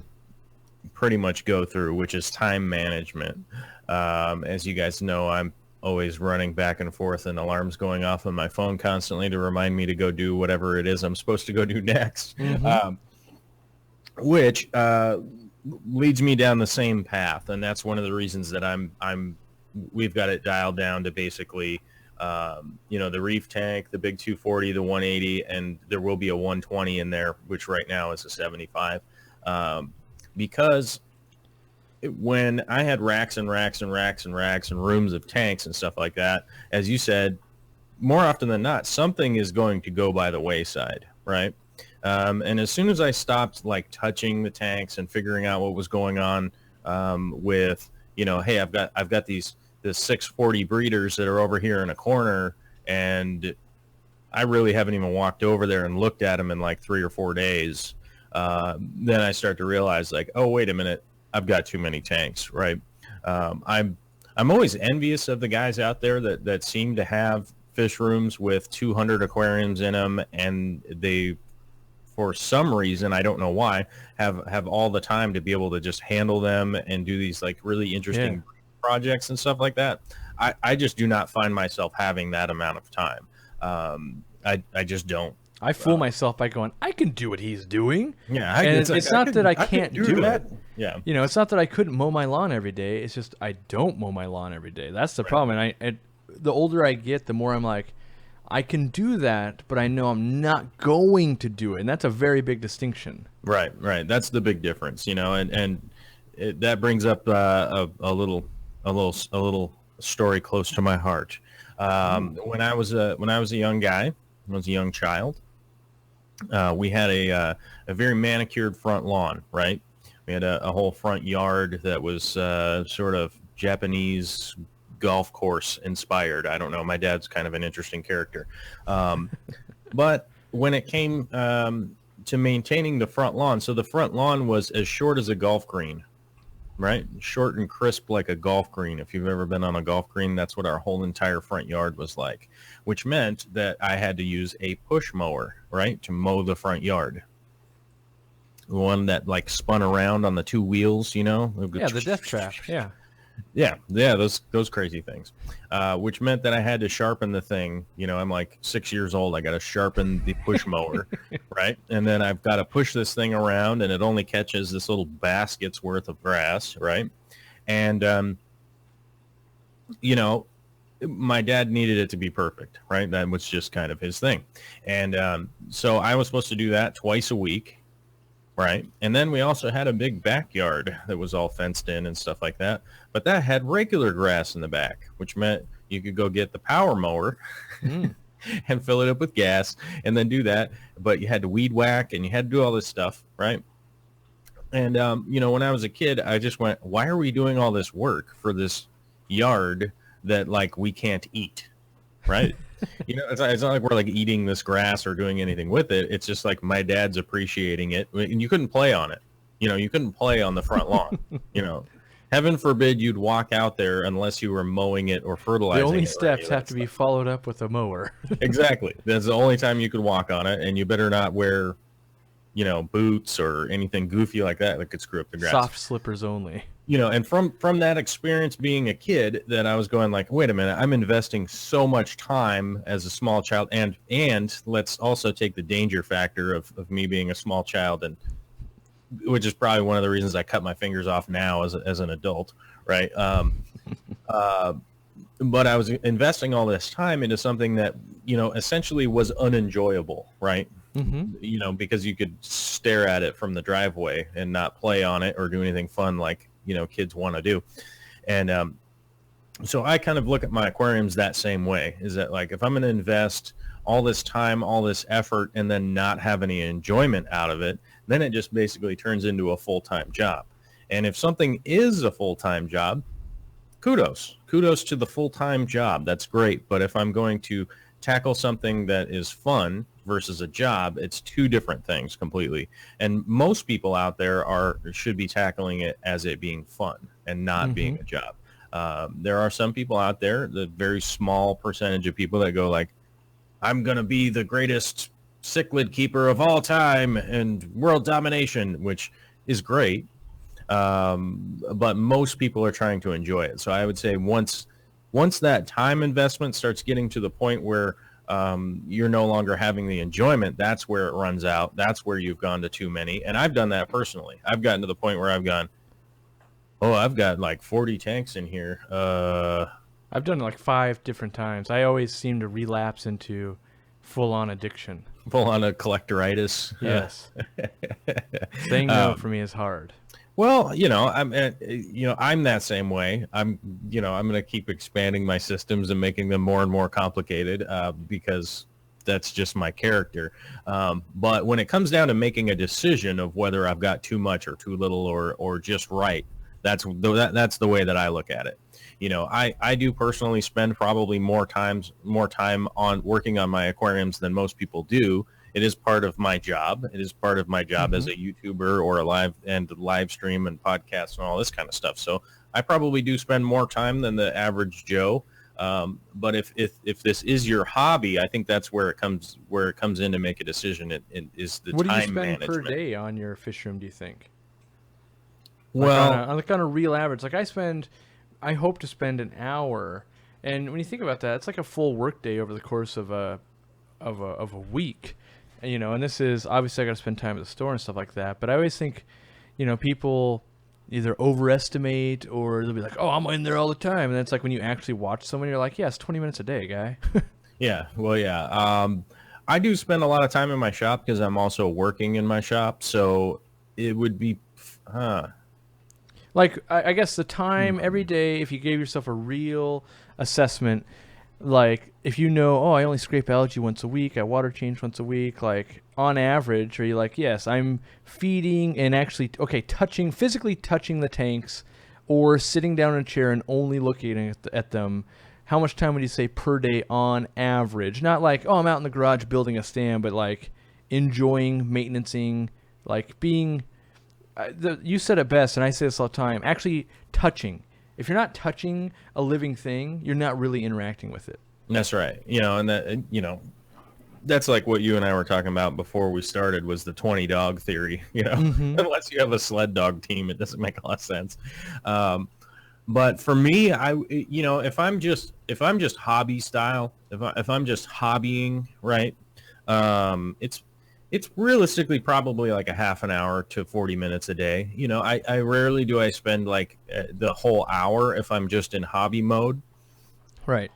pretty much go through, which is time management. As you guys know, I'm always running back and forth and alarms going off on my phone constantly to remind me to go do whatever it is I'm supposed to go do next, which leads me down the same path. And that's one of the reasons that we've got it dialed down to basically, the reef tank, the big 240, the 180, and there will be a 120 in there, which right now is a 75. Because when I had racks and racks and racks and racks and rooms of tanks and stuff like that, as you said, more often than not, something is going to go by the wayside, right? And as soon as I stopped like touching the tanks and figuring out what was going on with, hey, I've got the 640 breeders that are over here in a corner, and I really haven't even walked over there and looked at them in like 3 or 4 days. Then I start to realize like, oh, wait a minute. I've got too many tanks, right? I'm always envious of the guys out there that seem to have fish rooms with 200 aquariums in them, and they, for some reason, I don't know why, have all the time to be able to just handle them and do these like really interesting projects and stuff like that. I just do not find myself having that amount of time. I just don't. I fool myself by going, I can do what he's doing. Yeah, it's not that I can't do it. Yeah, it's not that I couldn't mow my lawn every day. It's just I don't mow my lawn every day. That's the problem. And the older I get, the more I'm like, I can do that, but I know I'm not going to do it, and that's a very big distinction. Right. That's the big difference, and that brings up a little story close to my heart. When I was a young guy, I was a young child. We had a very manicured front lawn, right? We had a whole front yard that was sort of Japanese golf course inspired. I don't know. My dad's kind of an interesting character. But when it came to maintaining the front lawn, so the front lawn was as short as a golf green, right? Short and crisp like a golf green. If you've ever been on a golf green, that's what our whole entire front yard was like, which meant that I had to use a push mower, right, to mow the front yard. One that like spun around on the 2 wheels, Yeah, the death trap. Yeah, those crazy things, which meant that I had to sharpen the thing. I'm like 6 years old. I got to sharpen the push mower, right? And then I've got to push this thing around, and it only catches this little basket's worth of grass, right? And, my dad needed it to be perfect, right? That was just kind of his thing. And so I was supposed to do that twice a week. Right. And then we also had a big backyard that was all fenced in and stuff like that. But that had regular grass in the back, which meant you could go get the power mower and fill it up with gas and then do that. But you had to weed whack and you had to do all this stuff. Right. And, when I was a kid, I just went, why are we doing all this work for this yard that like we can't eat? Right. It's not like we're like eating this grass or doing anything with it. It's just like my dad's appreciating it, and you couldn't play on it. You couldn't play on the front lawn. Heaven forbid you'd walk out there unless you were mowing it or fertilizing it. The only steps have to be followed up with a mower. Exactly. That's the only time you could walk on it, and you better not wear, boots or anything goofy like that could screw up the grass. Soft slippers only. And from that experience being a kid, that I was going like, wait a minute, I'm investing so much time as a small child, and let's also take the danger factor of me being a small child, and which is probably one of the reasons I cut my fingers off now as an adult, right? but I was investing all this time into something that, essentially was unenjoyable, right? Because you could stare at it from the driveway and not play on it or do anything fun like, kids want to do. And so I kind of look at my aquariums that same way, is that like, if I'm going to invest all this time, all this effort, and then not have any enjoyment out of it, then it just basically turns into a full-time job. And if something is a full-time job, kudos to the full-time job. That's great. But if I'm going to tackle something that is fun versus a job, it's two different things completely. And most people out there should be tackling it as it being fun and not being a job. There are some people out there, the very small percentage of people that go like, I'm going to be the greatest cichlid keeper of all time and world domination, which is great. But most people are trying to enjoy it. So I would say once that time investment starts getting to the point where you're no longer having the enjoyment, that's where it runs out. That's where you've gone to too many. And I've done that personally. I've gotten to the point where I've gone, I've got like 40 tanks in here. I've done it like 5 different times. I always seem to relapse into full-on addiction. Full-on a collectoritis. Yes. Saying no for me is hard. Well, I'm that same way. I'm going to keep expanding my systems and making them more and more complicated because that's just my character. But when it comes down to making a decision of whether I've got too much or too little or just right, that's the way that I look at it. I do personally spend probably more time on working on my aquariums than most people do. It is part of my job. It is part of my job as a YouTuber or a live stream and podcast and all this kind of stuff. So I probably do spend more time than the average Joe. But if this is your hobby, I think that's where it comes in to make a decision. It is the what time management. What do you spend per day on your fish room, do you think? Well, like on a real average, like I hope to spend an hour. And when you think about that, it's like a full work day over the course of a week. And this is obviously I got to spend time at the store and stuff like that. But I always think, people either overestimate or they'll be like, "Oh, I'm in there all the time," and it's like when you actually watch someone, you're like, "Yeah, it's 20 minutes a day, guy." Yeah, well, yeah. I do spend a lot of time in my shop because I'm also working in my shop, so it would be, Like I guess the time every day, if you gave yourself a real assessment. Like, if I only scrape algae once a week, I water change once a week, like, on average, are you like, yes, I'm feeding and actually, physically touching the tanks or sitting down in a chair and only looking at them, how much time would you say per day on average? Not like, I'm out in the garage building a stand, but, like, enjoying, maintenancing, like, being, you said it best, and I say this all the time, actually touching. If you're not touching a living thing, you're not really interacting with it. That's right. And that, that's like what you and I were talking about before we started was the 20 dog theory, unless you have a sled dog team, it doesn't make a lot of sense. But for me, if I'm just hobby style, if I'm just hobbying, right. It's realistically probably like a half an hour to 40 minutes a day. I rarely do I spend like the whole hour if I'm just in hobby mode. Right.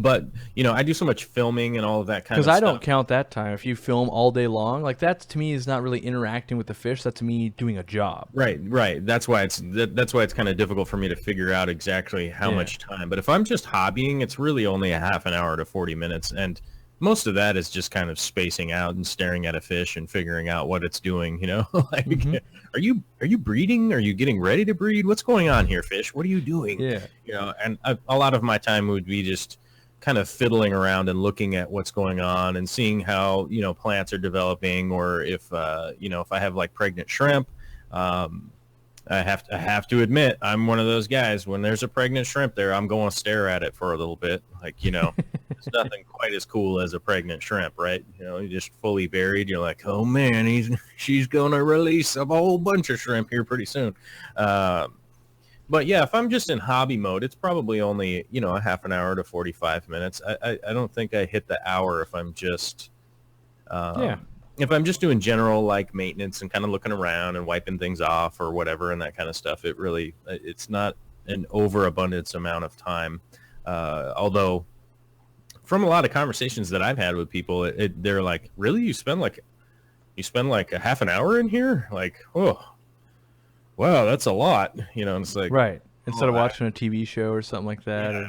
But, I do so much filming and all of that kind of stuff. Because I don't count that time. If you film all day long, like that to me is not really interacting with the fish. That's me doing a job. Right. That's why it's kind of difficult for me to figure out exactly how much time. But if I'm just hobbying, it's really only a half an hour to 40 minutes. And most of that is just kind of spacing out and staring at a fish and figuring out what it's doing, like, are you breeding? Are you getting ready to breed? What's going on here, fish? What are you doing? Yeah. And a lot of my time would be just kind of fiddling around and looking at what's going on and seeing how, plants are developing, or if I have like pregnant shrimp, I have to admit, I'm one of those guys. When there's a pregnant shrimp there, I'm going to stare at it for a little bit. Like, it's nothing quite as cool as a pregnant shrimp, right? You're just fully buried. You're like, oh man, she's going to release a whole bunch of shrimp here pretty soon. But yeah, if I'm just in hobby mode, it's probably only, a half an hour to 45 minutes. I don't think I hit the hour if I'm just, if I'm just doing general like maintenance and kind of looking around and wiping things off or whatever and that kind of stuff. It's not an overabundance amount of time. Although from a lot of conversations that I've had with people, they're like, really? You spend like a half an hour in here? Like, oh, wow, that's a lot. And it's like, right. Instead of watching a TV show or something like that. Yeah,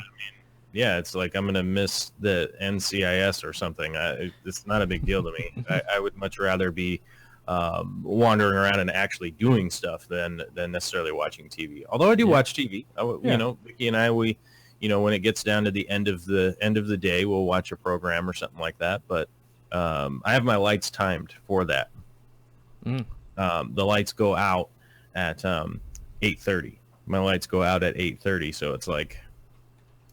yeah, it's like I'm going to miss the NCIS or something. It's not a big deal to me. I would much rather be wandering around and actually doing stuff than necessarily watching TV. Although I do watch TV. Vicky and I, we, when it gets down to the end of the day, we'll watch a program or something like that. But I have my lights timed for that. The lights go out at 8:30. My lights go out at 8:30, so it's like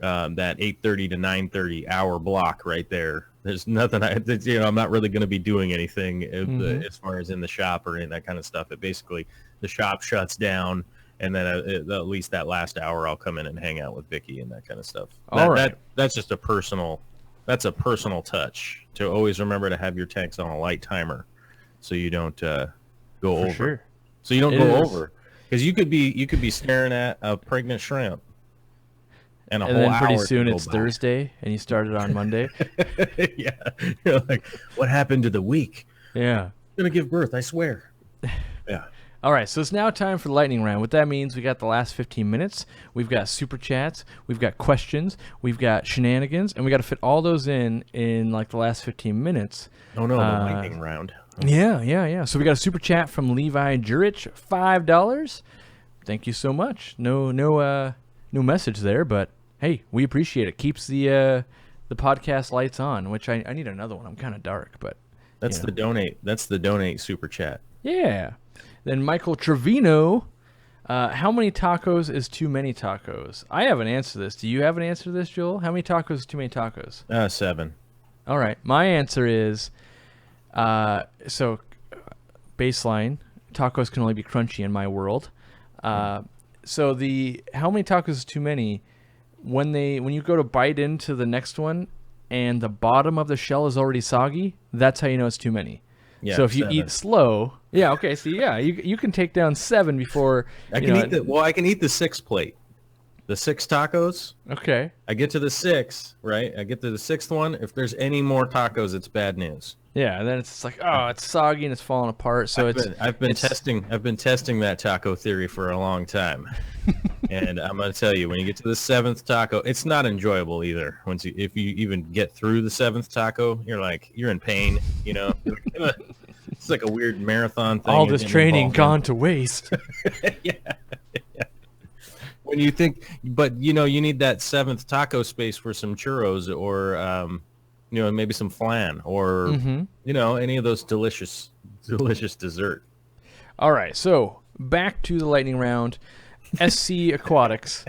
that 8:30 to 9:30 hour block right there. There's nothing I'm not really going to be doing anything as far as in the shop or any of that kind of stuff. It basically, the shop shuts down, and then at least that last hour I'll come in and hang out with Vicky and that kind of stuff. That's just a personal touch to always remember to have your tanks on a light timer so you don't go over. Sure. So you don't go over. Because you could be staring at a pregnant shrimp, and then pretty soon it's Thursday, and you started on Monday. Yeah, you're like, what happened to the week? Yeah, I'm gonna give birth, I swear. Yeah. All right, so it's now time for the lightning round. What that means, we got the last 15 minutes. We've got super chats, we've got questions, we've got shenanigans, and we got to fit all those in like the last 15 minutes. Oh no, the lightning round. Yeah. So we got a super chat from Levi Jurich, $5. Thank you so much. No message there, but hey, we appreciate it. Keeps the podcast lights on, which I need another one. I'm kind of dark, but that's the donate. That's the donate super chat. Yeah. Then Michael Trevino, how many tacos is too many tacos? I have an answer to this. Do you have an answer to this, Joel? How many tacos is too many tacos? 7. All right. My answer is, so baseline, tacos can only be crunchy in my world. So how many tacos is too many? When you go to bite into the next one and the bottom of the shell is already soggy, that's how you know it's too many. Yeah, so if 7. You eat slow, okay. So you can take down 7 before I can eat the 6 plate, the 6 tacos. Okay. I get to the 6, right? I get to the 6th one. If there's any more tacos, it's bad news. Yeah, and then it's like, it's soggy and it's falling apart. So I've been testing that taco theory for a long time, and I'm gonna tell you, when you get to the 7th taco, it's not enjoyable either. If you even get through the 7th taco, you're in pain. It's like a weird marathon thing. All this training gone to waste. Yeah. When you think, but you need that 7th taco space for some churros or maybe some flan or any of those delicious dessert. All right, so back to the lightning round. SC Aquatics.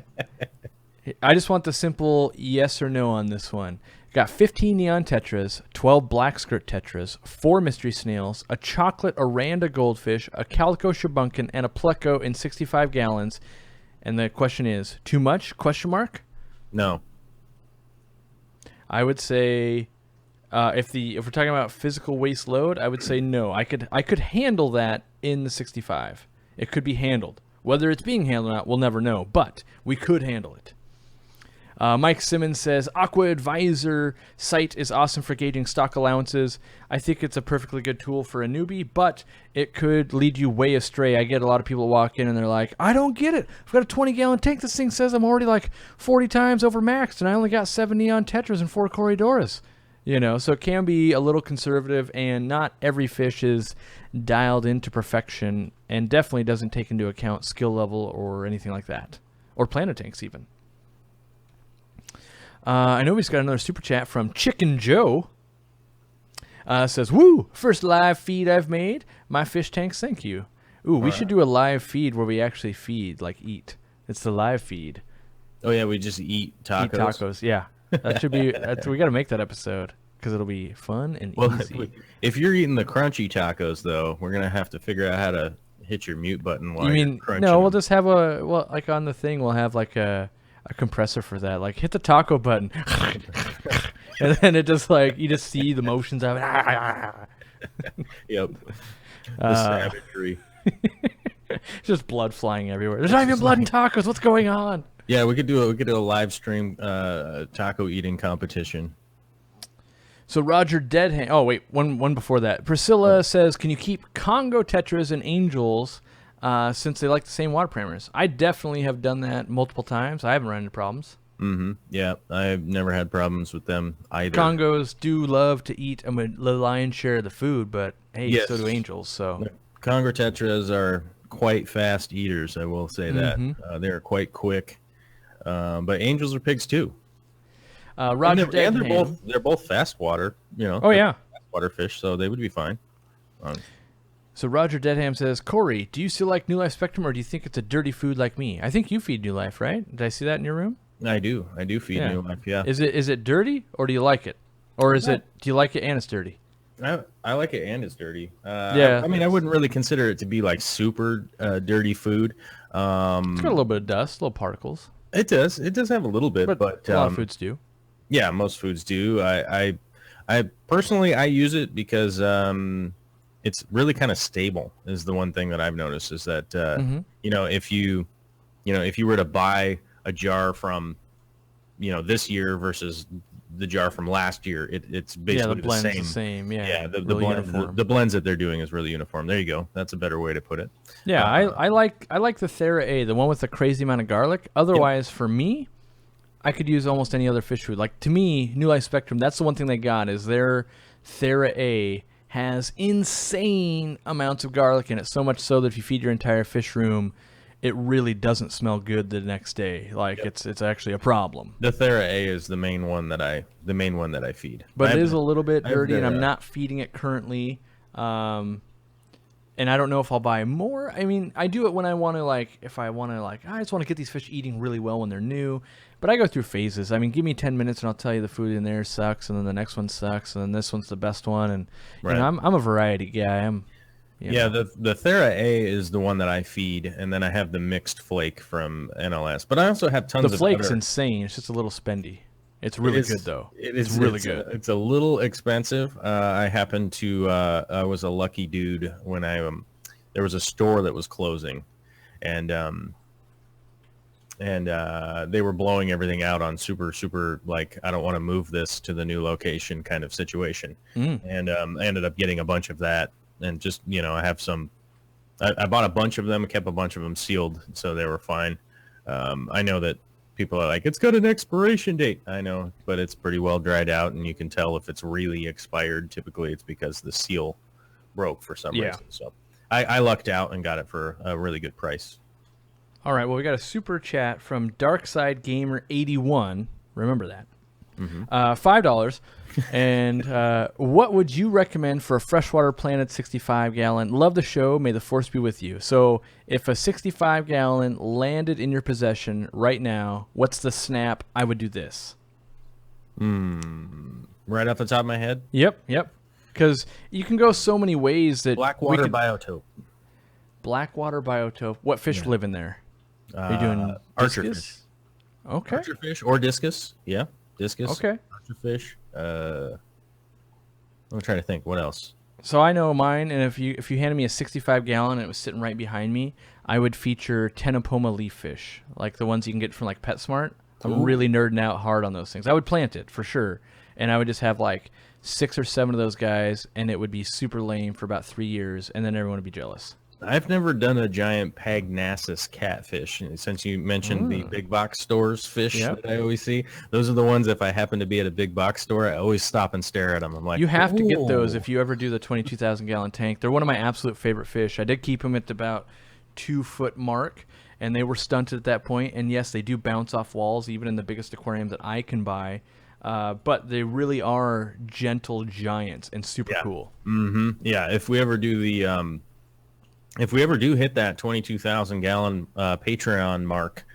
I just want the simple yes or no on this one. Got 15 neon tetras, 12 black skirt tetras, 4 mystery snails, a chocolate Aranda goldfish, a calico shabunkin, and a pleco in 65 gallons. And the question is, too much? Question mark? No. I would say, if we're talking about physical waste load, I would say no. I could handle that in the 65. It could be handled. Whether it's being handled or not, we'll never know. But we could handle it. Mike Simmons says, Aqua Advisor site is awesome for gauging stock allowances. I think it's a perfectly good tool for a newbie, but it could lead you way astray. I get a lot of people walk in and they're like, I don't get it. I've got a 20-gallon tank. This thing says I'm already like 40 times over maxed, and I only got 7 neon tetras and 4 corridoras. So it can be a little conservative, and not every fish is dialed into perfection, and definitely doesn't take into account skill level or anything like that, or planet tanks even. I know we've got another super chat from Chicken Joe. Says, woo, first live feed I've made. My fish tanks, thank you. Ooh, we should do a live feed where we actually feed, like eat. It's the live feed. Oh, yeah, we just eat tacos. Eat tacos, yeah. That should be, we got to make that episode because it'll be fun and easy. If you're eating the crunchy tacos, though, we're going to have to figure out how to hit your mute button while you're crunching. No, we'll just have like on the thing, we'll have like a compressor for that. Like, hit the taco button. And then it just you just see the motions of it. Yep. The savagery. Just blood flying everywhere. There's not even blood in tacos. What's going on? Yeah, we could do a live stream taco eating competition. So Roger Deadham. Oh wait, one before that. Priscilla says, "Can you keep Congo tetras and angels since they like the same water parameters?" I definitely have done that multiple times. I haven't run into problems. Mm-hmm. Yeah, I've never had problems with them either. Congos do love to eat the lion's share of the food, but hey, Yes. so do angels. So Congo tetras are quite fast eaters. I will say that they are quite quick. But angels are pigs too. Roger and Deadham. they're both fast water. Oh yeah. Fast water fish, so they would be fine. So Roger Deadham says, "Corey, do you still like New Life Spectrum, or do you think it's a dirty food like me? I think you feed New Life, right? Did I see that in your room? I do feed New Life. Yeah. Is it dirty, or do you like it, or is it? Do you like it and it's dirty? I like it and it's dirty. Yeah. I mean, I wouldn't really consider it to be like super dirty food. It's got a little bit of dust, little particles. It does have a little bit, but a lot of foods do. Yeah, most foods do. I personally I use it because it's really kind of stable. Is the one thing that I've noticed is that if you were to buy a jar from this year versus the jar from last year, it's basically the blend's the same. Yeah, the really blend, uniform. the blends that they're doing is really uniform. There you go. That's a better way to put it. Yeah, I like the Thera A, the one with the crazy amount of garlic. Otherwise, for me, I could use almost any other fish food. Like, to me, New Life Spectrum, that's the one thing they got, is their Thera A has insane amounts of garlic in it, so much so that if you feed your entire fish room, it really doesn't smell good the next day. Like, it's actually a problem. The Thera A is the main one that I feed. But it is a little bit dirty, and I'm not feeding it currently. And I don't know if I'll buy more. I mean, I do it when I want to, I just want to get these fish eating really well when they're new. But I go through phases. I mean, give me 10 minutes and I'll tell you the food in there sucks, and then the next one sucks, and then this one's the best one. And I'm a variety guy. The Thera A is the one that I feed, and then I have the mixed flake from NLS. But I also have tons of the flake's other... insane. It's just a little spendy. It's really good though. It's really good. It's a little expensive. I happened to I was a lucky dude when there was a store that was closing, and they were blowing everything out on super I don't want to move this to the new location kind of situation. And I ended up getting a bunch of that, and just I have some. I bought a bunch of them, kept a bunch of them sealed, so they were fine. I know that people are like, it's got an expiration date. I know, but it's pretty well dried out, and you can tell if it's really expired. Typically, it's because the seal broke for some reason. So I lucked out and got it for a really good price. All right, well, we got a super chat from Darksidegamer81. Remember that. $5. And what would you recommend for a Freshwater Planet 65-gallon? Love the show. May the force be with you. So if a 65-gallon landed in your possession right now, what's the snap? I would do this. Right off the top of my head? Yep. Because you can go so many ways that Blackwater Biotope. Blackwater Biotope. What fish live in there? Are you doing archerfish? Okay. Archerfish or discus? Yeah, discus. Okay. Archerfish. I'm trying to think. What else? So I know mine, and if you handed me a 65-gallon and it was sitting right behind me, I would feature Tenopoma leaf fish, like the ones you can get from like PetSmart. I'm really nerding out hard on those things. I would plant it for sure, and I would just have like 6 or 7 of those guys, and it would be super lame for about 3 years, and then everyone would be jealous. I've never done a giant Pagnasis catfish. Since you mentioned the big box stores fish that I always see, those are the ones, if I happen to be at a big box store, I always stop and stare at them. I'm like, you have to get those if you ever do the 22,000-gallon tank. They're one of my absolute favorite fish. I did keep them at about 2-foot mark, and they were stunted at that point. And yes, they do bounce off walls, even in the biggest aquarium that I can buy. But they really are gentle giants and super cool. Yeah, if we ever do the... If we ever do hit that 22,000-gallon Patreon mark,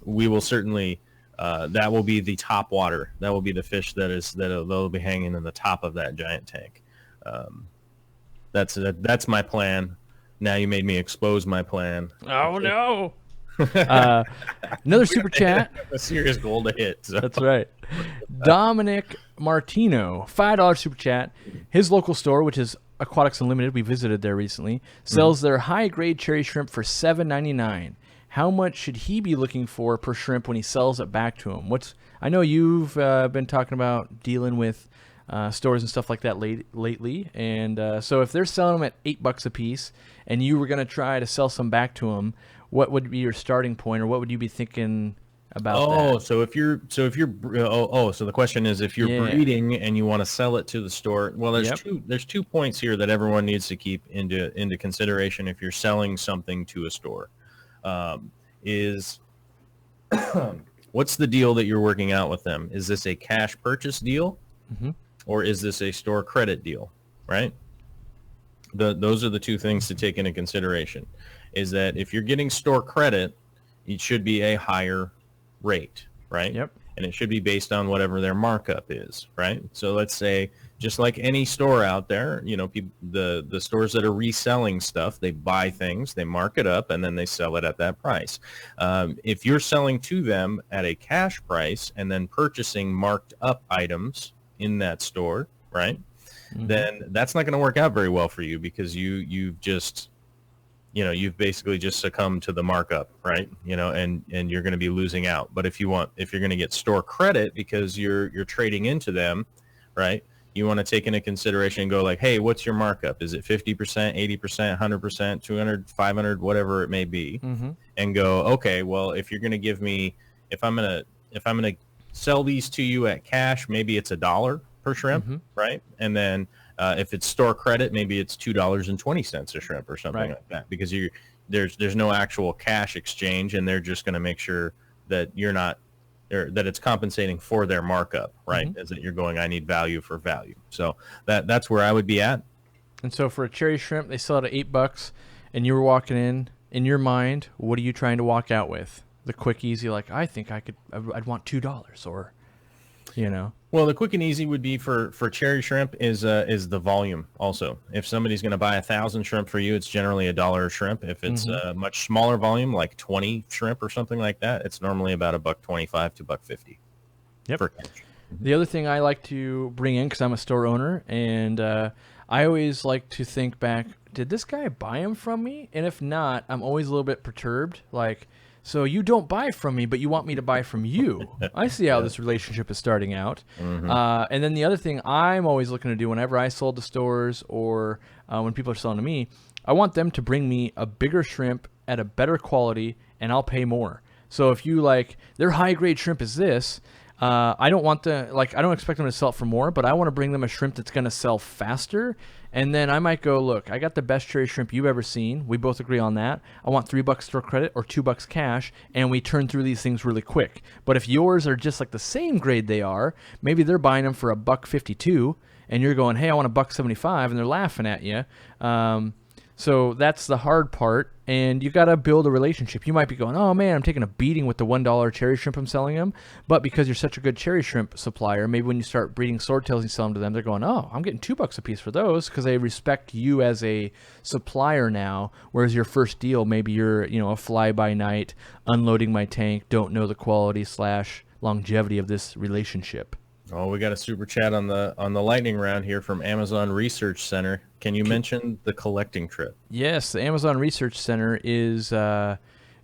we will certainly that will be the top water. That will be the fish that'll be hanging in the top of that giant tank. That's my plan. Now you made me expose my plan. Oh no! Another super chat. A serious goal to hit. So. That's right. Dominic Martino, $5 super chat. His local store, which is Aquatics Unlimited, we visited there recently, sells their high-grade cherry shrimp for $7.99. how much should he be looking for per shrimp when he sells it back to him? I know you've been talking about dealing with stores and stuff like that lately, and so if they're selling them at $8 a piece, and you were going to try to sell some back to them, what would be your starting point, or what would you be thinking about that? So the question is, if you're breeding and you want to sell it to the store, well, there's two points here that everyone needs to keep into consideration if you're selling something to a store. Is what's the deal that you're working out with them? Is this a cash purchase deal, or is this a store credit deal? Right. Those are the two things to take into consideration. Is that if you're getting store credit, it should be a higher rate, right? Yep. And it should be based on whatever their markup is, right? So let's say, just like any store out there, the stores that are reselling stuff, they buy things, they mark it up, and then they sell it at that price. If you're selling to them at a cash price and then purchasing marked up items in that store, right? Then that's not going to work out very well for you, because you've you've basically just succumbed to the markup, right? And you're going to be losing out. But if you're going to get store credit because you're trading into them, right? You want to take into consideration and go like, hey, what's your markup? Is it 50%, 80%, 100%, 200, 500, whatever it may be? And go, okay, well, if you're going to give me, if I'm going to sell these to you at cash, maybe it's $1 per shrimp, right? And then if it's store credit, maybe it's $2.20 a shrimp or something like that, because there's no actual cash exchange, and they're just going to make sure that that it's compensating for their markup, right? As that you're going, I need value for value. So that's where I would be at. And so for a cherry shrimp, they sell it at $8, and you were walking in your mind, what are you trying to walk out with? The quick, easy, like, I think I'd want $2, or, Well, the quick and easy would be for cherry shrimp is the volume. Also, if somebody's going to buy 1,000 shrimp for you, it's generally $1 a shrimp. If it's a much smaller volume, like 20 shrimp or something like that, it's normally about $1.25 to $1.50. Yep. Per catch. The other thing I like to bring in, because I'm a store owner, and I always like to think back, did this guy buy them from me? And if not, I'm always a little bit perturbed, like, so you don't buy from me, but you want me to buy from you. I see how this relationship is starting out. And then the other thing I'm always looking to do whenever I sold to stores, or when people are selling to me, I want them to bring me a bigger shrimp at a better quality, and I'll pay more. So if you their high grade shrimp is this, I don't expect them to sell it for more, but I want to bring them a shrimp that's going to sell faster. And then I might go, look, I got the best cherry shrimp you've ever seen. We both agree on that. I want $3 store credit or $2 cash, and we turn through these things really quick. But if yours are just like the same grade they are, maybe they're buying them for $1.52, and you're going, hey, I want $1.75, and they're laughing at you. So that's the hard part, and you got to build a relationship. You might be going, oh man, I'm taking a beating with the $1 cherry shrimp I'm selling them, but because you're such a good cherry shrimp supplier, maybe when you start breeding swordtails and sell them to them, they're going, oh, I'm getting $2 a piece for those, because they respect you as a supplier now, whereas your first deal, maybe you're a fly-by-night, unloading my tank, don't know the quality / longevity of this relationship. Oh, we got a super chat on the lightning round here from Amazon Research Center. Can you mention the collecting trip? Yes, the Amazon Research Center is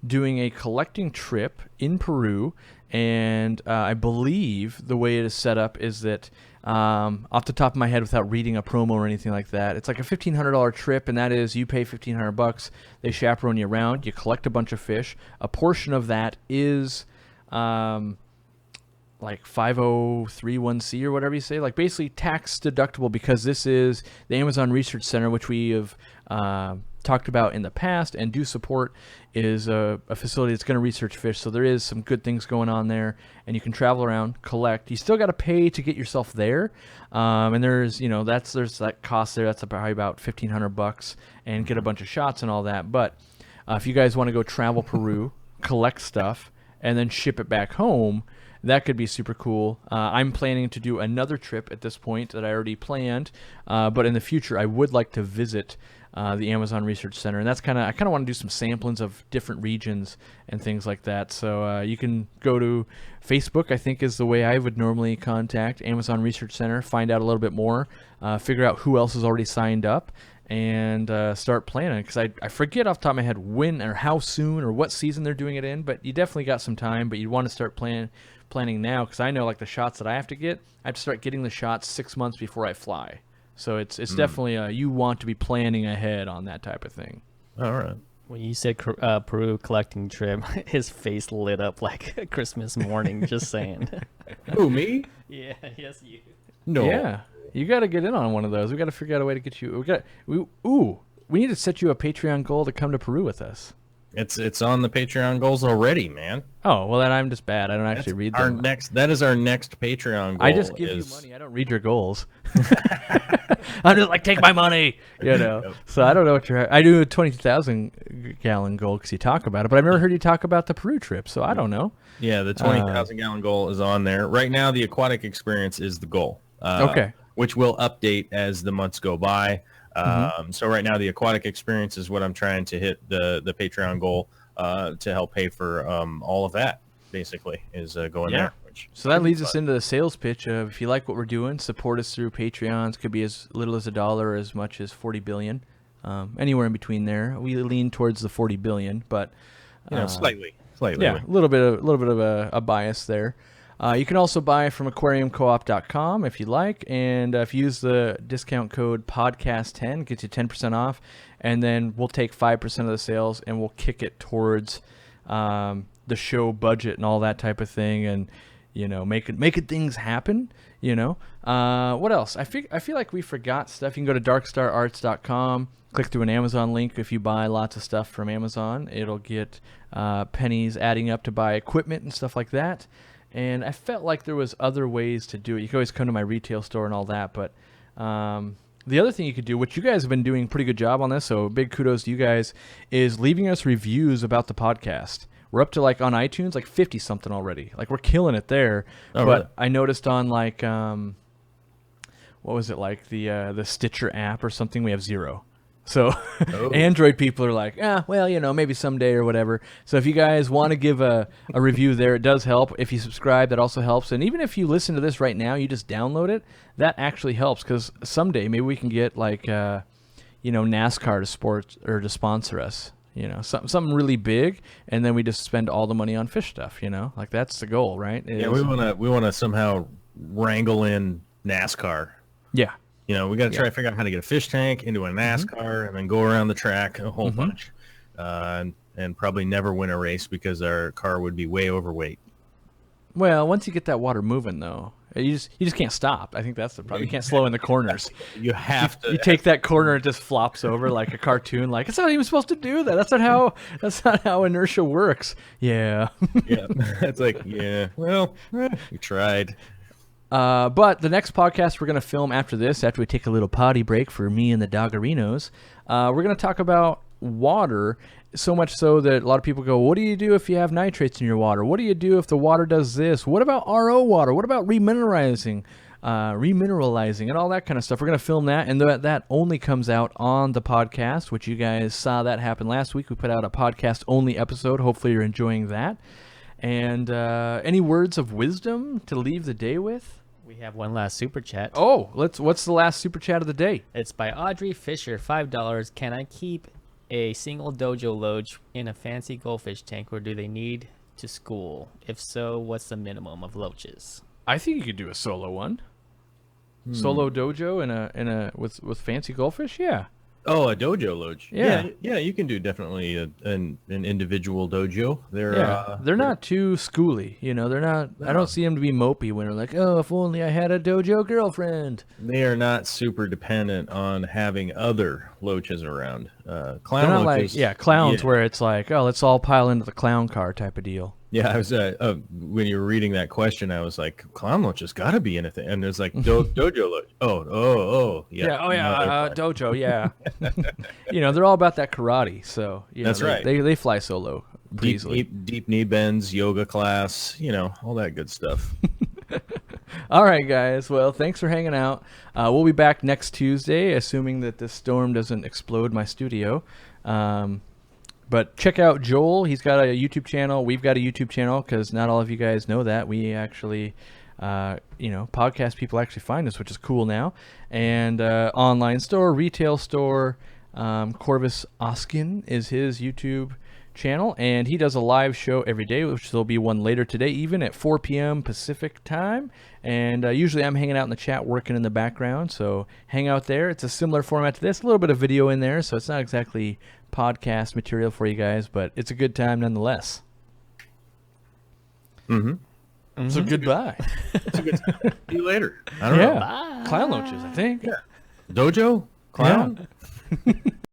doing a collecting trip in Peru, and I believe the way it is set up is that, off the top of my head, without reading a promo or anything like that, it's like a $1,500 trip, and that is you pay $1,500, they chaperone you around, you collect a bunch of fish. A portion of that is like 5031C or whatever you say, like basically tax deductible, because this is the Amazon Research Center, which we have talked about in the past and do support, is a facility that's going to research fish. So there is some good things going on there, and you can travel around, collect. You still got to pay to get yourself there, and there's there's that cost there. That's probably about $1,500 and get a bunch of shots and all that. But if you guys want to go travel Peru, collect stuff, and then ship it back home, that could be super cool. I'm planning to do another trip at this point that I already planned, but in the future I would like to visit the Amazon Research Center, and I kind of want to do some samplings of different regions and things like that. So you can go to Facebook, I think is the way I would normally contact Amazon Research Center, find out a little bit more, figure out who else has already signed up, and start planning. Because I forget off the top of my head when or how soon or what season they're doing it in, but you definitely got some time. But you want to start planning now, because I know like the shots that I have to start getting the shots 6 months before I fly. So it's definitely you want to be planning ahead on that type of thing. All right. When you said Peru collecting trip, his face lit up like Christmas morning. Just saying. Who, me? Yeah. Yes, you. No. Yeah, you got to get in on one of those. We got to figure out a way to get you. We need to set you a Patreon goal to come to Peru with us. It's on the Patreon goals already, man. Oh, well then I'm just bad. I don't actually read them. That is our next Patreon goal. I just give you money. I don't read your goals. I'm just like, take my money, So I don't know what I do a 22,000 gallon goal because you talk about it, but I've never heard you talk about the Peru trip, so I don't know. Yeah, the 20,000 gallon goal is on there. Right now, the aquatic experience is the goal. Okay. Which will update as the months go by. So right now, the aquatic experience is what I'm trying to hit the Patreon goal to help pay for all of that, basically, is going there. So that leads us into the sales pitch of, if you like what we're doing, support us through Patreons. Could be as little as $1 or as much as 40 billion. Anywhere in between there. We lean towards the 40 billion, but slightly. Yeah, a little bit of a bias there. You can also buy from aquariumcoop.com if you like, and if you use the discount code podcast10, it gets you 10% off, and then we'll take 5% of the sales and we'll kick it towards the show budget and all that type of thing, and making things happen. What else? I feel like we forgot stuff. You can go to darkstararts.com, click through an Amazon link. If you buy lots of stuff from Amazon, it'll get pennies adding up to buy equipment and stuff like that. And I felt like there was other ways to do it. You can always come to my retail store and all that, but the other thing you could do, which you guys have been doing a pretty good job on this, so big kudos to you guys, is leaving us reviews about the podcast. We're up to, like, on iTunes, like 50 something already. Like, we're killing it there. Oh, but really? I noticed on, like, what was it, like the Stitcher app or something, we have 0. So Android people are like, maybe someday or whatever. So if you guys want to give a review there, it does help. If you subscribe, that also helps. And even if you listen to this right now, you just download it, that actually helps, because someday maybe we can get like, NASCAR to sponsor us, something really big, and then we just spend all the money on fish stuff, like that's the goal, right? Yeah, we want to somehow wrangle in NASCAR. Yeah. We got to try to figure out how to get a fish tank into a NASCAR and then go around the track a whole bunch, and probably never win a race because our car would be way overweight. Well, once you get that water moving, though, you just can't stop. I think that's the problem. You can't slow in the corners. You have to. You take that corner, it just flops over like a cartoon. Like, it's not even supposed to do that. That's not how inertia works. Yeah. Yeah. It's like, yeah. Well, we tried. But the next podcast we're going to film after this, after we take a little potty break for me and the Doggerinos, we're going to talk about water, so much so that a lot of people go, what do you do if you have nitrates in your water? What do you do if the water does this? What about RO water? What about remineralizing, and all that kind of stuff? We're going to film that, and that only comes out on the podcast, which you guys saw that happen last week. We put out a podcast-only episode. Hopefully you're enjoying that. And any words of wisdom to leave the day with? We have one last super chat. Oh, what's the last super chat of the day? It's by Audrey Fisher, $5. Can I keep a single dojo loach in a fancy goldfish tank, or do they need to school? If so, what's the minimum of loaches? I think you could do a solo one. Solo dojo in a with fancy goldfish. Yeah. Oh, a dojo loach. Yeah. Yeah, you can do definitely an individual dojo. They're not too schooly, They're not. No. I don't see them to be mopey when they're like, oh, if only I had a dojo girlfriend. They are not super dependent on having other loaches around. Clown they're not loaches, like clowns where it's like, oh, let's all pile into the clown car type of deal. Yeah, I was when you were reading that question, I was like, clown loach has got to be anything, and there's like dojo loach. Oh, yeah. Dojo, yeah. They're all about that karate, so that's right. They fly solo easily. Deep knee bends, yoga class, all that good stuff. All right, guys. Well, thanks for hanging out. We'll be back next Tuesday, assuming that this storm doesn't explode my studio. But check out Joel. He's got a YouTube channel. We've got a YouTube channel because not all of you guys know that. We actually, podcast people actually find us, which is cool now. And online store, retail store. Corvus Oskin is his YouTube channel, and he does a live show every day, which there'll be one later today, even at 4 p.m. Pacific time. And usually I'm hanging out in the chat working in the background, so hang out there. It's a similar format to this, a little bit of video in there, so it's not exactly podcast material for you guys, but it's a good time nonetheless. So goodbye. It's a good time. See you later. I don't know. Clown loaches, I think. Dojo? Clown? Yeah.